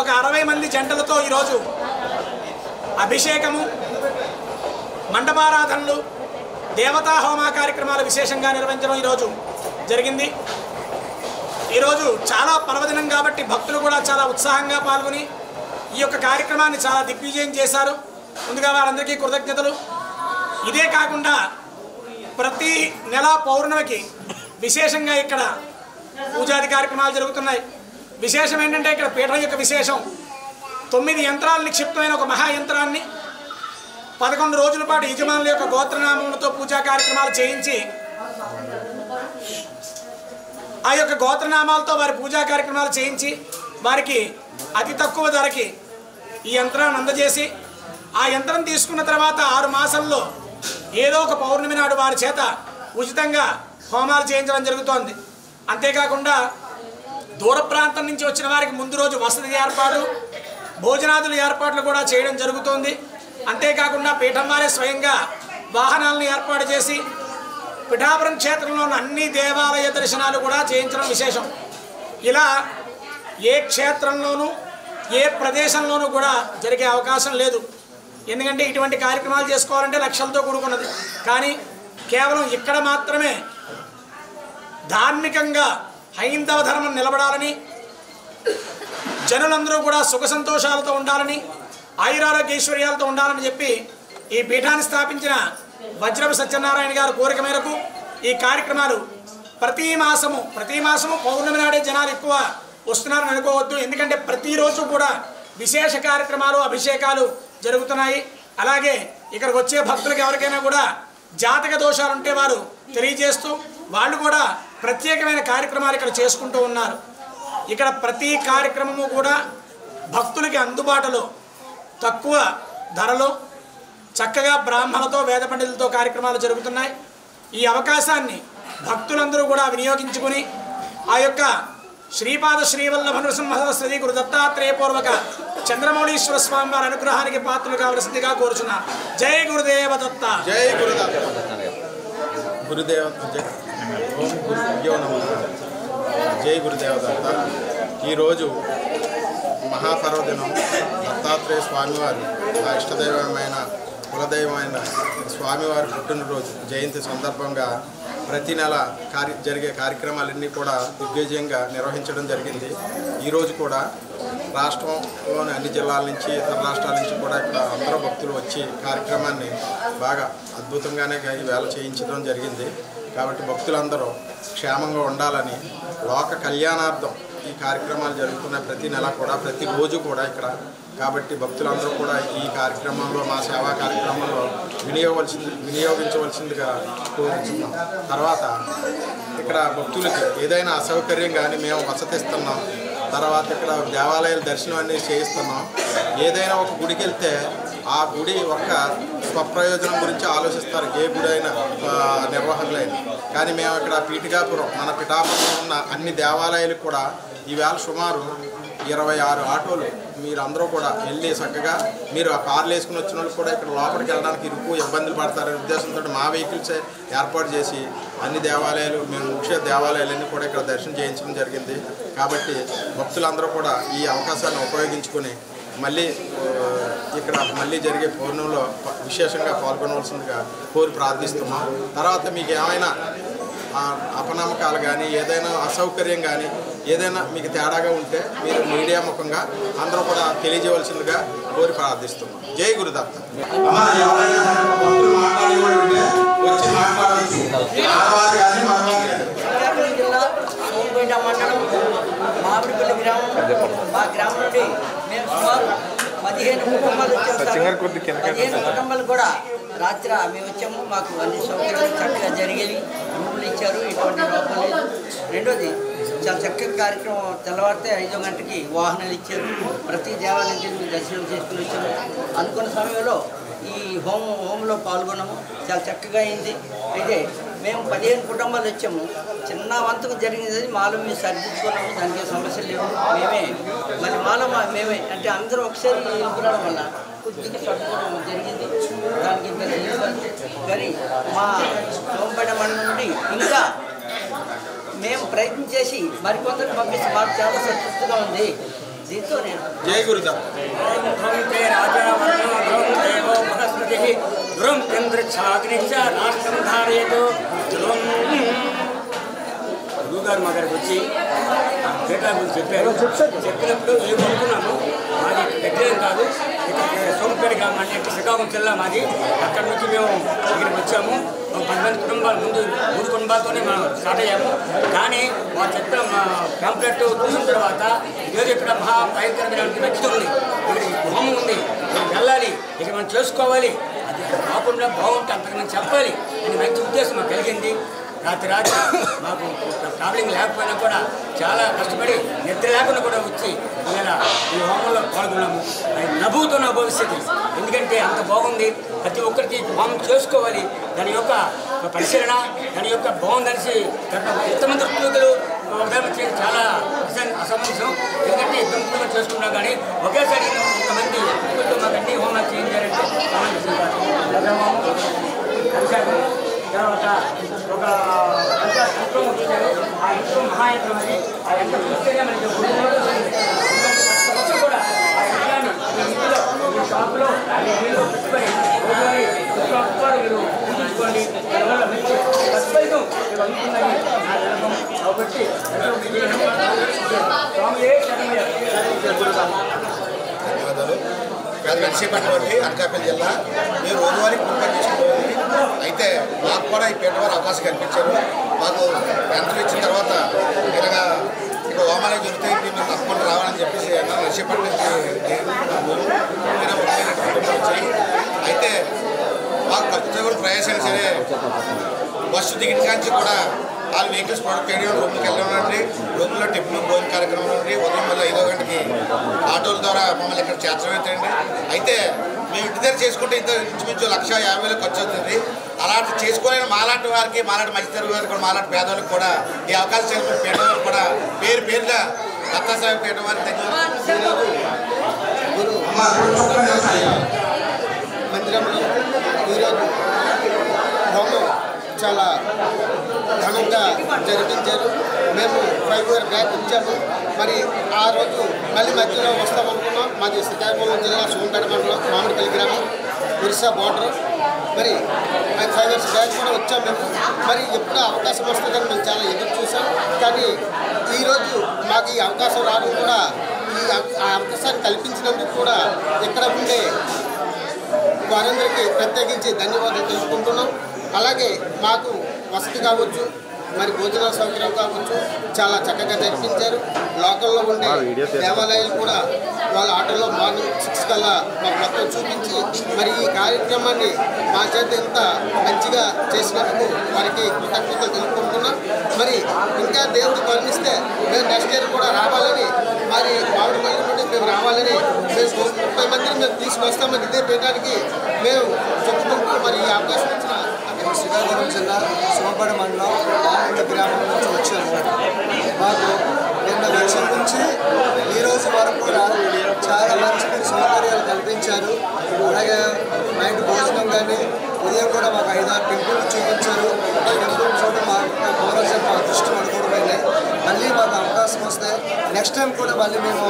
ఒక 60 మంది జంటలతో ఈరోజు అభిషేకము, మండపారాధనలు, దేవతా హోమ కార్యక్రమాలు విశేషంగా నిర్వహించడం ఈరోజు జరిగింది. ఈరోజు చాలా పర్వదినం కాబట్టి భక్తులు కూడా చాలా ఉత్సాహంగా పాల్గొని ఈ యొక్క కార్యక్రమాన్ని చాలా దిగ్విజయం చేశారు. ముందుగా వారందరికీ కృతజ్ఞతలు. ఇదే కాకుండా ప్రతి నెల పౌర్ణమికి విశేషంగా ఇక్కడ పూజాది కార్యక్రమాలు జరుగుతున్నాయి. విశేషం ఏంటంటే ఇక్కడ పీఠం యొక్క విశేషం 9 యంత్రాలు నిక్షిప్తమైన ఒక మహాయంత్రాన్ని 11 రోజుల పాటు యజమానుల యొక్క గోత్రనామములతో పూజా కార్యక్రమాలు చేయించి ఆ యొక్క గోత్రనామాలతో వారి పూజా కార్యక్రమాలు చేయించి వారికి అతి తక్కువ ధరకి ఈ యంత్రాన్ని అందజేసి ఆ యంత్రం తీసుకున్న తర్వాత 6 మాసాల్లో ఏదో ఒక పౌర్ణమి నాడు వారి చేత ఉచితంగా హోమాలు చేయించడం జరుగుతోంది. అంతేకాకుండా దూర ప్రాంతం నుంచి వచ్చిన వారికి ముందు రోజు వసతి ఏర్పాటు, భోజనాదుల ఏర్పాట్లు కూడా చేయడం జరుగుతోంది. అంతేకాకుండా పీఠం వారే స్వయంగా వాహనాలను ఏర్పాటు చేసి పిఠాపురం క్షేత్రంలో ఉన్న అన్ని దేవాలయ దర్శనాలు కూడా చేయించడం విశేషం. ఇలా ఏ క్షేత్రంలోనూ ఏ ప్రదేశంలోనూ కూడా జరిగే అవకాశం లేదు. ఎందుకంటే ఇటువంటి కార్యక్రమాలు చేసుకోవాలంటే లక్షలతో కూడుకున్నది. కానీ కేవలం ఇక్కడ మాత్రమే ధార్మికంగా హైందవ ధర్మం నిలబడాలని, జనులందరూ కూడా సుఖ సంతోషాలతో ఉండాలని, ఆయురారోగ్యైశ్వర్యాలతో ఉండాలని చెప్పి ఈ పీఠాన్ని స్థాపించిన వజ్రపు సత్యనారాయణ గారి కోరిక మేరకు ఈ కార్యక్రమాలు ప్రతి మాసము పౌర్ణమి నాడే జనాలు ఎక్కువ వస్తున్నారని అనుకోవద్దు. ఎందుకంటే ప్రతిరోజు కూడా విశేష కార్యక్రమాలు, అభిషేకాలు జరుగుతున్నాయి. అలాగే ఇక్కడికి వచ్చే భక్తులకు ఎవరికైనా కూడా జాతక దోషాలు ఉంటే వారు తెలియజేస్తూ వాళ్ళు కూడా ప్రత్యేకమైన కార్యక్రమాలు ఇక్కడ చేసుకుంటూ ఉన్నారు. ఇక్కడ ప్రతి కార్యక్రమము కూడా భక్తులకి అందుబాటులో తక్కువ ధరలో చక్కగా బ్రాహ్మణులతో వేద పండితులతో కార్యక్రమాలు జరుగుతున్నాయి. ఈ అవకాశాన్ని భక్తులందరూ కూడా వినియోగించుకుని ఆ యొక్క శ్రీపాద శ్రీవల్లభ నృసింహ శ్రీ గురు దత్తాత్రేయపూర్వక చంద్రమౌళీశ్వర స్వామి వారి అనుగ్రహానికి పాత్రలు కావలసిందిగా కోరుచున్నా. జై గురుదేవ దత్త. జై గురుదేవ ఓం గురుభ్యో నమః. జై గురుదేవ దత్త. ఈరోజు మహాపర్వదినం దత్తాత్రేయ స్వామివారి మా ఇష్టదైవమైన కులదైవమైన స్వామివారి పుట్టినరోజు జయంతి సందర్భంగా ప్రతి నెల జరిగే కార్యక్రమాలన్నీ కూడా దిగ్విజయంగా నిర్వహించడం జరిగింది. ఈరోజు కూడా రాష్ట్రంలోని అన్ని జిల్లాల నుంచి ఇతర రాష్ట్రాల నుంచి కూడా ఇక్కడ అందరూ భక్తులు వచ్చి కార్యక్రమాన్ని బాగా అద్భుతంగానే వేళ చేయించడం జరిగింది. కాబట్టి భక్తులందరూ క్షేమంగా ఉండాలని లోక కళ్యాణార్థం ఈ కార్యక్రమాలు జరుగుతున్న ప్రతి నెల కూడా ప్రతిరోజు కూడా ఇక్కడ. కాబట్టి భక్తులందరూ కూడా ఈ కార్యక్రమంలో మా సేవా కార్యక్రమంలో వినియోగించవలసిందిగా కోరుతున్నాం. తర్వాత ఇక్కడ భక్తులకి ఏదైనా అసౌకర్యం కానీ మేము వసతిస్తున్నాం. తర్వాత ఇక్కడ దేవాలయాల దర్శనం అనేది చేయిస్తున్నాం. ఏదైనా ఒక గుడికి వెళ్తే ఆ గుడి ఒక స్వప్రయోజనం గురించి ఆలోచిస్తారు ఏ గుడి అయినా నిర్వాహకులైనా. కానీ మేము ఇక్కడ మన పిఠాపురంలో ఉన్న అన్ని దేవాలయాలకు కూడా ఈవేళ సుమారు 26 ఆటోలు మీరందరూ కూడా వెళ్ళి చక్కగా మీరు ఆ కార్లు వేసుకుని వచ్చిన వాళ్ళు కూడా ఇక్కడ లోపలికి వెళ్ళడానికి ఇబ్బందులు పడతారనే ఉద్దేశంతో మా వెహికల్స్ ఏర్పాటు చేసి అన్ని దేవాలయాలు మేము ముఖ్య దేవాలయాలన్నీ కూడా ఇక్కడ దర్శనం చేయించడం జరిగింది. కాబట్టి భక్తులందరూ కూడా ఈ అవకాశాన్ని ఉపయోగించుకొని మళ్ళీ జరిగే పౌర్ణమిలో విశేషంగా పాల్గొనవలసిందిగా కోరి ప్రార్థిస్తున్నాం. తర్వాత మీకు ఏమైనా అపనమ్మకాలు కానీ ఏదైనా అసౌకర్యం కానీ ఏదైనా మీకు తేడాగా ఉంటే మీరు మీడియా ముఖంగా అందరూ కూడా తెలియజేయవలసిందిగా కోరి ప్రార్థిస్తున్నాం. జై గురుదత్త. మామిడిపల్లి గ్రామం, మా గ్రామం నుండి మేము సుమారు 15 కుటుంబాలు వచ్చాము. 15 కుటుంబాలు కూడా రాత్రి మేము వచ్చాము. మాకు అన్ని సౌకర్యాలు చక్కగా జరిగేవి. రూములు ఇచ్చారు, ఎటువంటి లోపం లేదు. రెండోది చాలా చక్కటి కార్యక్రమం. తెల్లవారితే 5 గంటకి వాహనాలు ఇచ్చారు. ప్రతి దేవాలయం తిరిగి దర్శనం చేసుకుని వచ్చాము. అనుకున్న సమయంలో ఈ హోమంలో పాల్గొన్నాము. చాలా చక్కగా అయింది. అయితే మేము 15 కుటుంబాలు వచ్చాము. చిన్న వంతుకు జరిగింది. మాలో మేము సర్దించుకున్నాము. దానికి సమస్యలు లేవు. మళ్ళీ మాలో మేమే అంటే అందరూ ఒకసారి వెళ్ళడం వల్ల కొద్దిగా సర్దుకోవడం జరిగింది. దానికి ఇంత కానీ మా సోంపేట మండలం నుండి ఇంకా మేము ప్రయత్నం చేసి మరికొందరు పంపిస్తే మాకు చాలా సంతృప్తిగా ఉంది. దీంతో నేను జై గురుదేవ్ గురుగారు మా దగ్గరకు వచ్చి డేటా గురించి చెప్పారు. చెప్పినప్పుడు మేము అనుకున్నాము మాది దగ్గరేం కాదు, ఇక్కడ సోంపేట గ్రామం అంటే శ్రీకాకుళం జిల్లా మాది. అక్కడి నుంచి మేము ఇక్కడికి వచ్చాము. 10 మంది కుటుంబాలు ముందు 3 కుటుంబాలతోనే మనం స్టార్ట్ అయ్యాము. కానీ వాళ్ళు చెప్పిన మా పాంప్లెట్ చూసిన తర్వాత ఈరోజు ఇక్కడ మహాభయంకరమైన వ్యక్తి ఉంది, ఇక్కడ హోమం ఉంది, ఇక్కడ వెళ్ళాలి, ఇక్కడ మనం చేసుకోవాలి, అది కాకుండా బాగుంటే అంతకుమంది చెప్పాలి అని మంచి ఉద్దేశం మాకు కలిగింది. రాత్రి మాకు ట్రావెలింగ్ లేకపోయినా కూడా చాలా కష్టపడి నిద్ర లేకుండా కూడా వచ్చి ఇలా ఈ హోమంలో పాల్గొన్నాము. అది నభూతున్న భవిష్యత్తు. ఎందుకంటే అంత బాగుంది. ప్రతి ఒక్కరికి హోమం చేసుకోవాలి. దాని యొక్క పరిశీలన, దాని యొక్క బాగుందనిసి ఎంతమంది ఋతువులు చాలా అసమంజసం. ఎందుకంటే ఇద్దరు చేసుకున్నా కానీ ఒకేసారి ఇంతమంది మాకు అన్ని హోమాలు చేయించారంటే తర్వాత ఒక యంత్రం వచ్చారు. ఆ యంత్రం మహాయంత్రం అని ఆ యంత్రం చూస్తేనే మనకి కూడా ఆ యంత్రాన్ని ఇంట్లో షాప్లో మీరు పెట్టుకొని మీరు పూజించుకోండి. దానివల్ల మంచి సత్ఫలితం మీకు అందుతుందని నా నమ్మకం. కాబట్టి నర్సీపట్నంలోని అనకాపల్లి జిల్లా మేము రోజువారీ పూజ చేసుకునేది. అయితే మాకు కూడా ఈ పేట వారు అవకాశం కల్పించారు. మాకు యంత్రం ఇచ్చిన తర్వాత ఇలాగా ఇక్కడ హోమాలు జరుగుతాయి, మేము తప్పకుండా రావాలని చెప్పేసి నర్సీపట్నం వచ్చాయి. అయితే మాకు ఖర్చు కూడా ప్రయాసాలు సరే బస్సు దిగిన కాంచి కూడా వాళ్ళు వెహికల్స్ ప్రొడక్ట్ చేయడం, రూమ్కి వెళ్ళడం, రూమ్లో టిఫిన్ భోజన కార్యక్రమం నుండి ఉదయం మళ్ళీ 5 గంటకి ఆటోల ద్వారా మమ్మల్ని ఇక్కడ చేర్చడం. అయితే మేము ఇంటి దగ్గర చేసుకుంటే ఇంచుమించు 1,50,000 ఖర్చు అవుతుంది. అలాంటి చేసుకోలేని మాలాంటి వారికి, మాలాంటి మధ్యతరగతి వారికి కూడా, మాలాంటి పేదవాళ్ళకి కూడా ఈ అవకాశం పేదవాళ్ళకి కూడా పేరుగా దత్తాసాహెబ్ పేట వారికి మందిరంలో ఈరోజు హోమం చాలా ఘనంగా జరిపించారు. మేము 5 years బ్యాక్ వచ్చాము. మరి ఆ రోజు మళ్ళీ మధ్యలో వస్తామనుకున్నాం. మాది శ్రీకాకుళం జిల్లా సోంపేట మండలం మామిడిపల్లి గ్రామం, ఒరిస్సా బోర్డర్. మరి 5 years బ్యాక్ కూడా వచ్చాం మేము. మరి ఎప్పుడు అవకాశం వస్తుందని మేము చాలా ఎదురు చూసాం. కానీ ఈరోజు మాకు ఈ అవకాశం రావడం కూడా, ఈ అవకాశాన్ని కల్పించినందుకు కూడా ఇక్కడ ఉండే వారందరికీ ప్రత్యేకించి ధన్యవాదాలు తెలుసుకుంటున్నాం. అలాగే మాకు వసతి కావచ్చు, మరి భోజన సౌకర్యం కావచ్చు చాలా చక్కగా జరిపించారు. లోకల్లో ఉండే దేవాలయాలు కూడా వాళ్ళ ఆటోలో మార్నింగ్ 6 కల్లా మాకు మొత్తం చూపించి మరి ఈ కార్యక్రమాన్ని మా చేత ఇంత మంచిగా చేసినందుకు వారికి కృతజ్ఞతలు తెలుపుకుంటున్నాం. మరి ఇంకా దేవుడు కరుణిస్తే మేము నెక్స్ట్ ఇయర్ కూడా రావాలని, మరి మామిడిపల్లి నుండి మేము రావాలని, మేము 30 మందిని మేము తీసుకొస్తామని ఇదే పీఠానికి మేము చెప్పుకుంటూ మరి ఈ అవకాశం ఇచ్చిన శ్రీకాకుళం జిల్లా సోంపేట మండలం మామిడి గ్రామం నుంచి వచ్చాము. మాకు నిన్న విషయం నుంచి ఈరోజు వరకు కూడా చాలా మంచి సౌకర్యాలు కల్పించారు. అలాగే నైట్ భోజనం కానీ ఉదయం కూడా మాకు 5-6 టెంపుల్ చూపించారు. ఆ టెంపుల్ చూడడం మా దృష్టి పడుకోవడమైనా మళ్ళీ మాకు అవకాశం వస్తే నెక్స్ట్ టైం కూడా మళ్ళీ మేము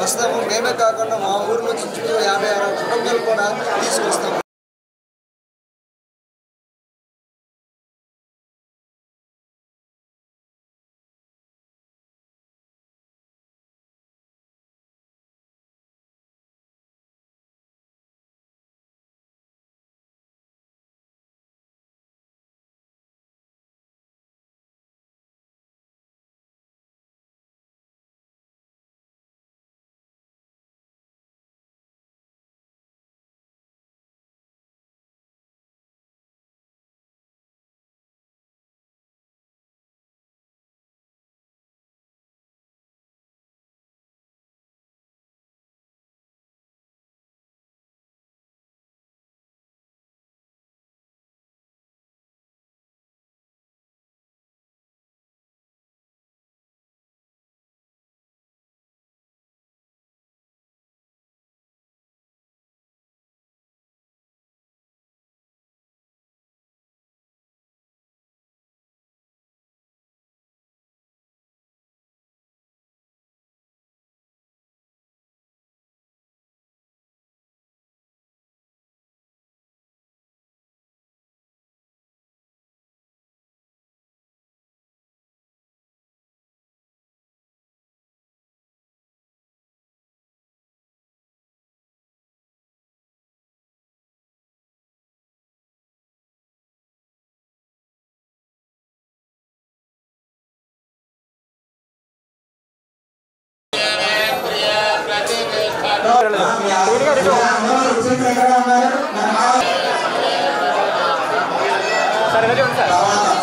వస్తాము. మేమే కాకుండా మా ఊరు నుంచి 50-60 కుటుంబాలు కూడా తీసుకొస్తాము.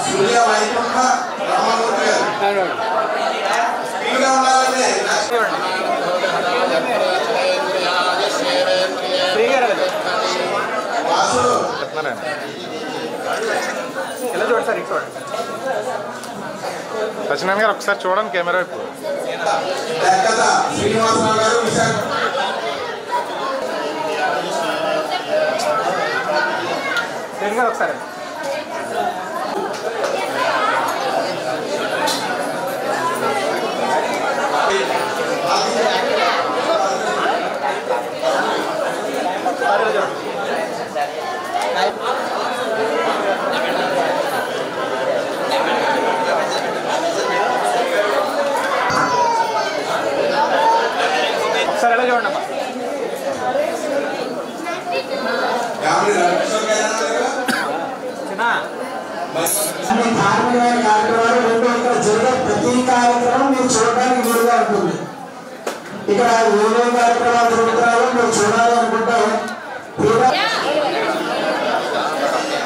సూర్య వైకుంఠ రామమూర్తి గారు స్పీడ్గా ఉండాలంటే ఇలా చూడండి సార్ చూడండి సత్యనారాయణ గారు ఒకసారి చూడండి కెమెరా వైపు శ్రీనివాసరావు గారు విశాఖ ఒకసారి ఒకసారి ఎలా చూడండి అమ్మా ప్రతి కార్యక్రమం మీరు చూడడానికి వీలుగా ఉంటుంది. ఇక్కడ ఏమేమి కార్యక్రమాలు జరుగుతున్నాయో మీరు చూడాలి అనుకుంటే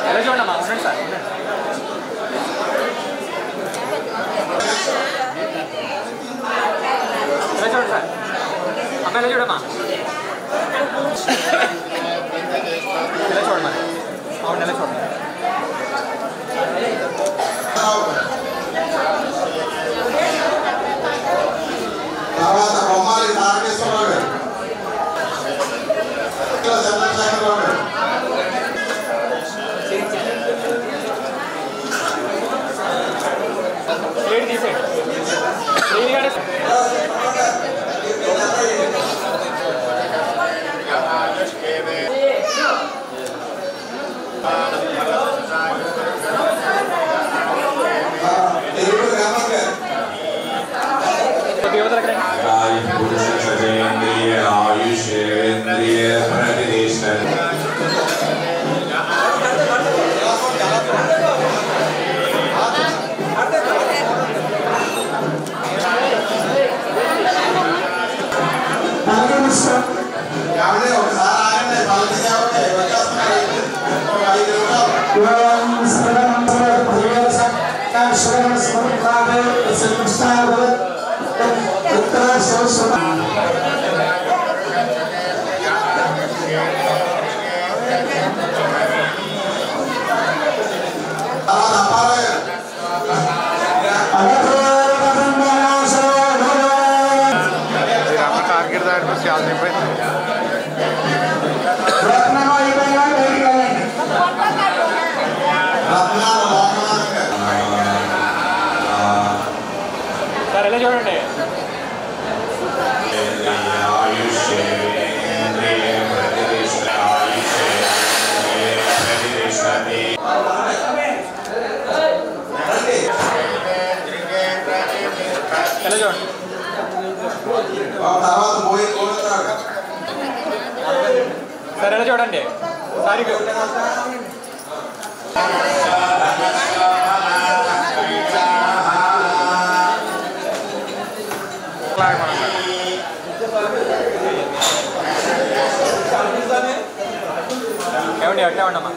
ఎలా చూడండి అమ్మా ఉండండి సార్ ఎలా చూడండి సార్ అమ్మ ఎలా చూడమ్మా ఎలా చూడమ్మా అవును ఎలా చూడండి తర్వాత బొమ్మాలి తారకేశ్వరరావు గారు చంద్రశేఖరరావు గారు టార్గెట్ దాటి చాలా చెప్పండి సార్ ఎలా చూడండి ఎలా చూడండి సార్ ఎలా చూడండి సారీ ఏమండి అట్లా ఉండమ్మా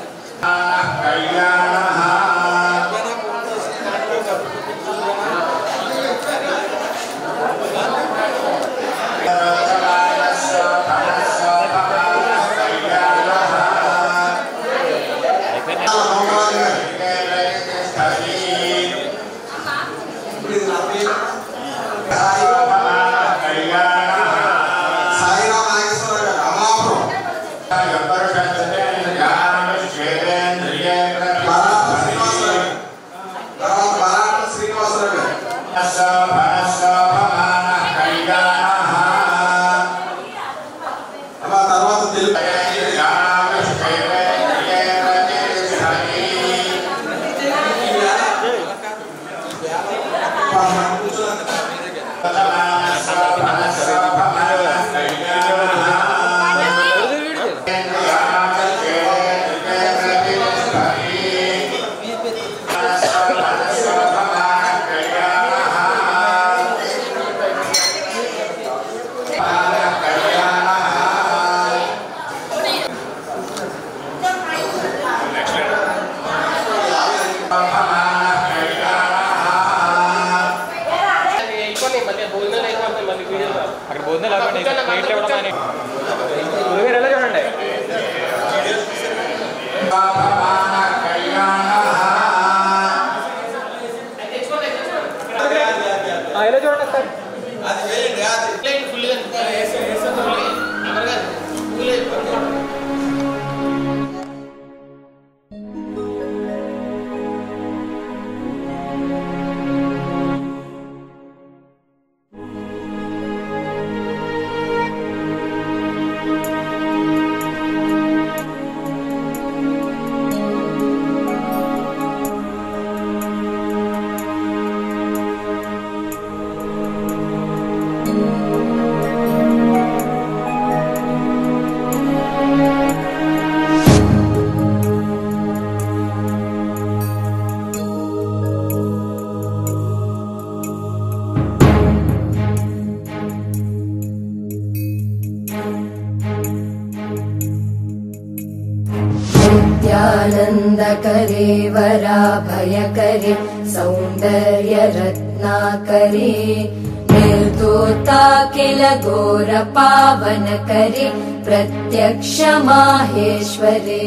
పొద్దున్న లేకపోతే ప్లేట్లు ఇవ్వడం అని గురుగారు ఎలా చూడండి ఎలా చూడండి సార్ आनंदकरे वराभयकरे सौन्दर्यरत्नाकरे निर्दोता किल घोरपावनकरे प्रत्यक्ष माहेश्वरे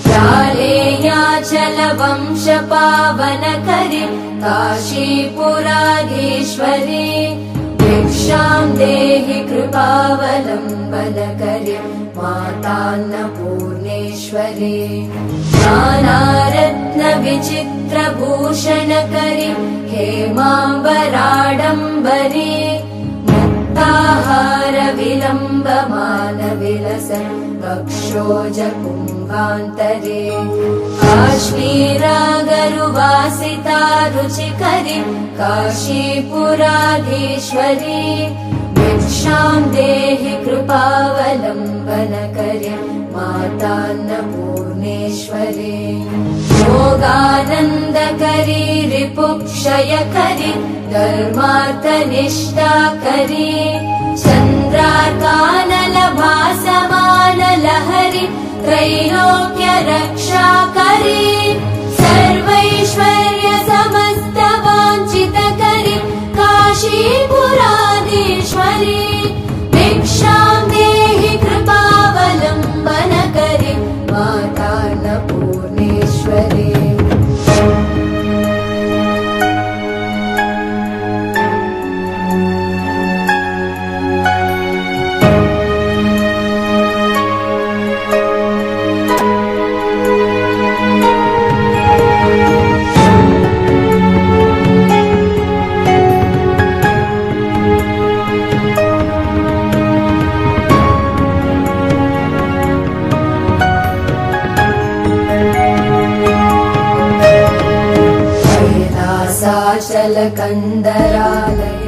जालेयाचलवंशपावनकरे काशीपुराधीश्वरे भिक्षां देहि कृपावलम्बनकरे मातान्नपूर्णेश्वरे नानारत्नविचित्रभूषणकरे हेमाम्बराडम्बरे मुक्ताहारविलम्बमानविलसन् वक्षोजकुम्भान्तरे काश्मीरागरुवासितारुचिकरे काशीपुराधीश्वरे भिक्षां देहि कृपावलम्बनकरे मातान्नपूर्णेश्वरे योगानन्दकरे रिपुक्षयकरे धर्मार्थनिष्ठाकरे चन्द्रार्कानलभासमानलहरि त्रैलोक्यरक्षाकरे सर्वैश्वर्य समस्तवाञ्छितकरे काशीपुराधीश्वरे भिक्षां देहि कृपावलम्बनकरे मातान्नपूर्णेश्वरे कैलासाचलकन्दरालय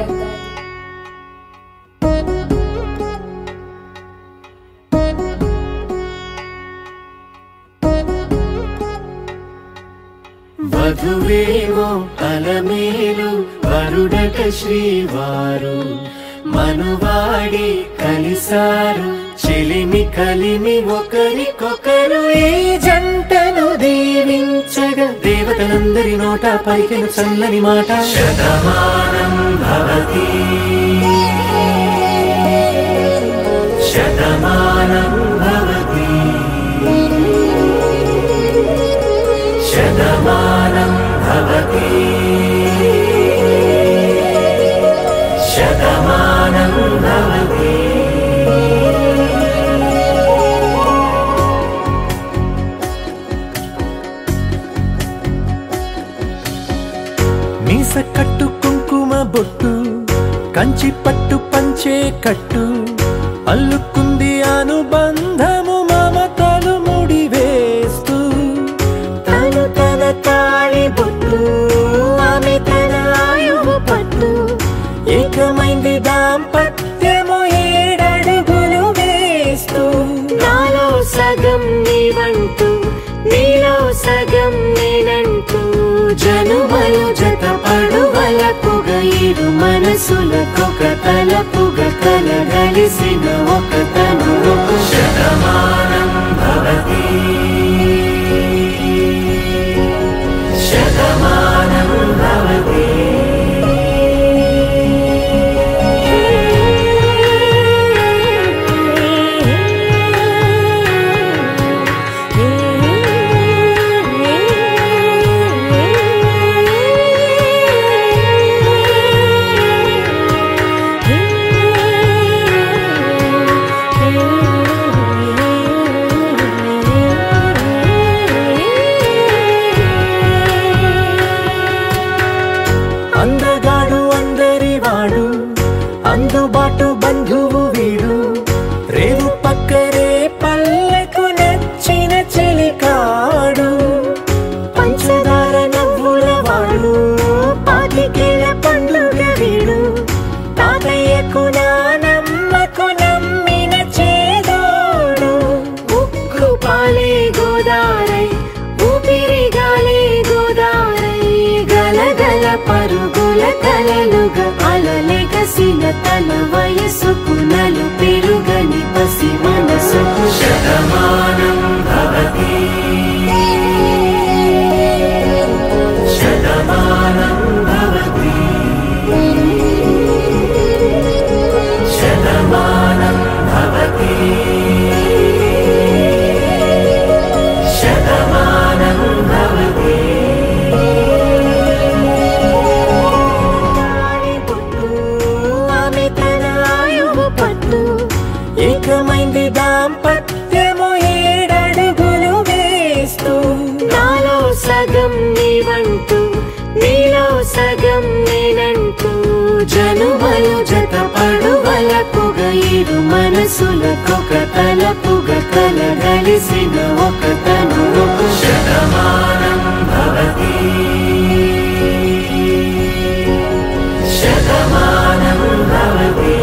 వధువేమో అలమేలు వరుడట శ్రీవారు మనువాడి కలిసారు చెలిమి కలిమి ఒకరికొకరు ఈ జంటను దీవించగా దేవతలందరి నోట పలికిన చల్లని మాట శతమానం భవతి శతమానం భవతి శతమానం భవతి శతమానం భవతి మీస కట్టు కుంకుమ బొట్టు కంచి పట్టు పంచే కట్టు అల్లుకుంది అనుబంధము మమతలు ముడివేస్తూ తను తన తాళి బొట్టు ఆమె తన ఆయువు పట్టు ఏకమైంది దాంపత్యము 7 అడుగులు వేస్తూ నాలో సగం నీవంటూ నీలో సగం నేనంటూ జనుమలు జత పడువలపుగ ఇరు మనసులకొక తలపుగ కలగలిసిన ఒక తను శతమానం భవతి శతమానం భవతి అందగాడు అందరివాడు అందుబాటు బంధువు వీడు రేవు పక్కరే పల్లెకు నచ్చిన చెలికాడు పంచదార నవ్వుల వాడు పాతికేల పండ్లుగ వీడు తాతయ్యకు నానమ్మకు నమ్మిన చేదోడు ఉక్కు పాలే గోదారై ఊపిరిగాలే గోదారై గలగల పరుగుల కలలుగా అలలెగసిన తన వయసుకు నలు పెరుగని పసి మనసుకు శతమానం భవతి శతమానం భవతి శతమానం భవతి శతమానం భవతి ఆమె తన ఆయువు పట్టు ఏకమైంది దాంపత్యము 7 అడుగులు వేస్తూ నాలో సగం నీవంటూ నీలో సగం నేనంటూ జనుమలు జతపడువలపుగ ఇరు మనసులకొక తలపుగ కలగలిసిన ఒక తనువుకు శతమానం భవతి శతమానం భవతి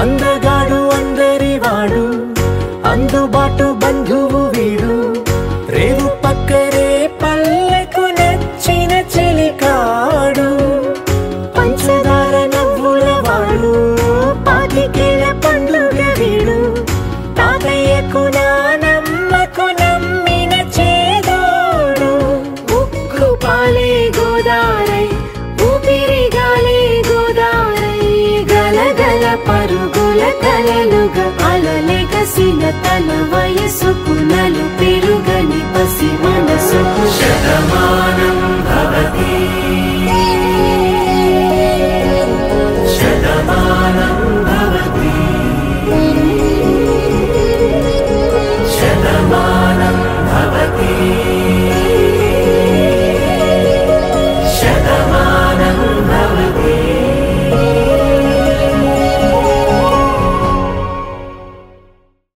అందగాడు అందరివాడు అందుబాటు బంధువు వీడు రేవు పక్కరే పల్లెకు నచ్చిన చెలికాడు పంచదార నవ్వుల వాడు పాతికేల పండ్లుగ వీడు తాతయ్యకు నానమ్మకు నమ్మిన చేదోడు ఉక్కు పాలే గోదారై ఊపిరిగాలే గోదారై గలగల పరుగుల కలలుగా అలలెగసిన తన వయసుకు నలు పెరుగని పసి మనసుకు శతమానం భవతి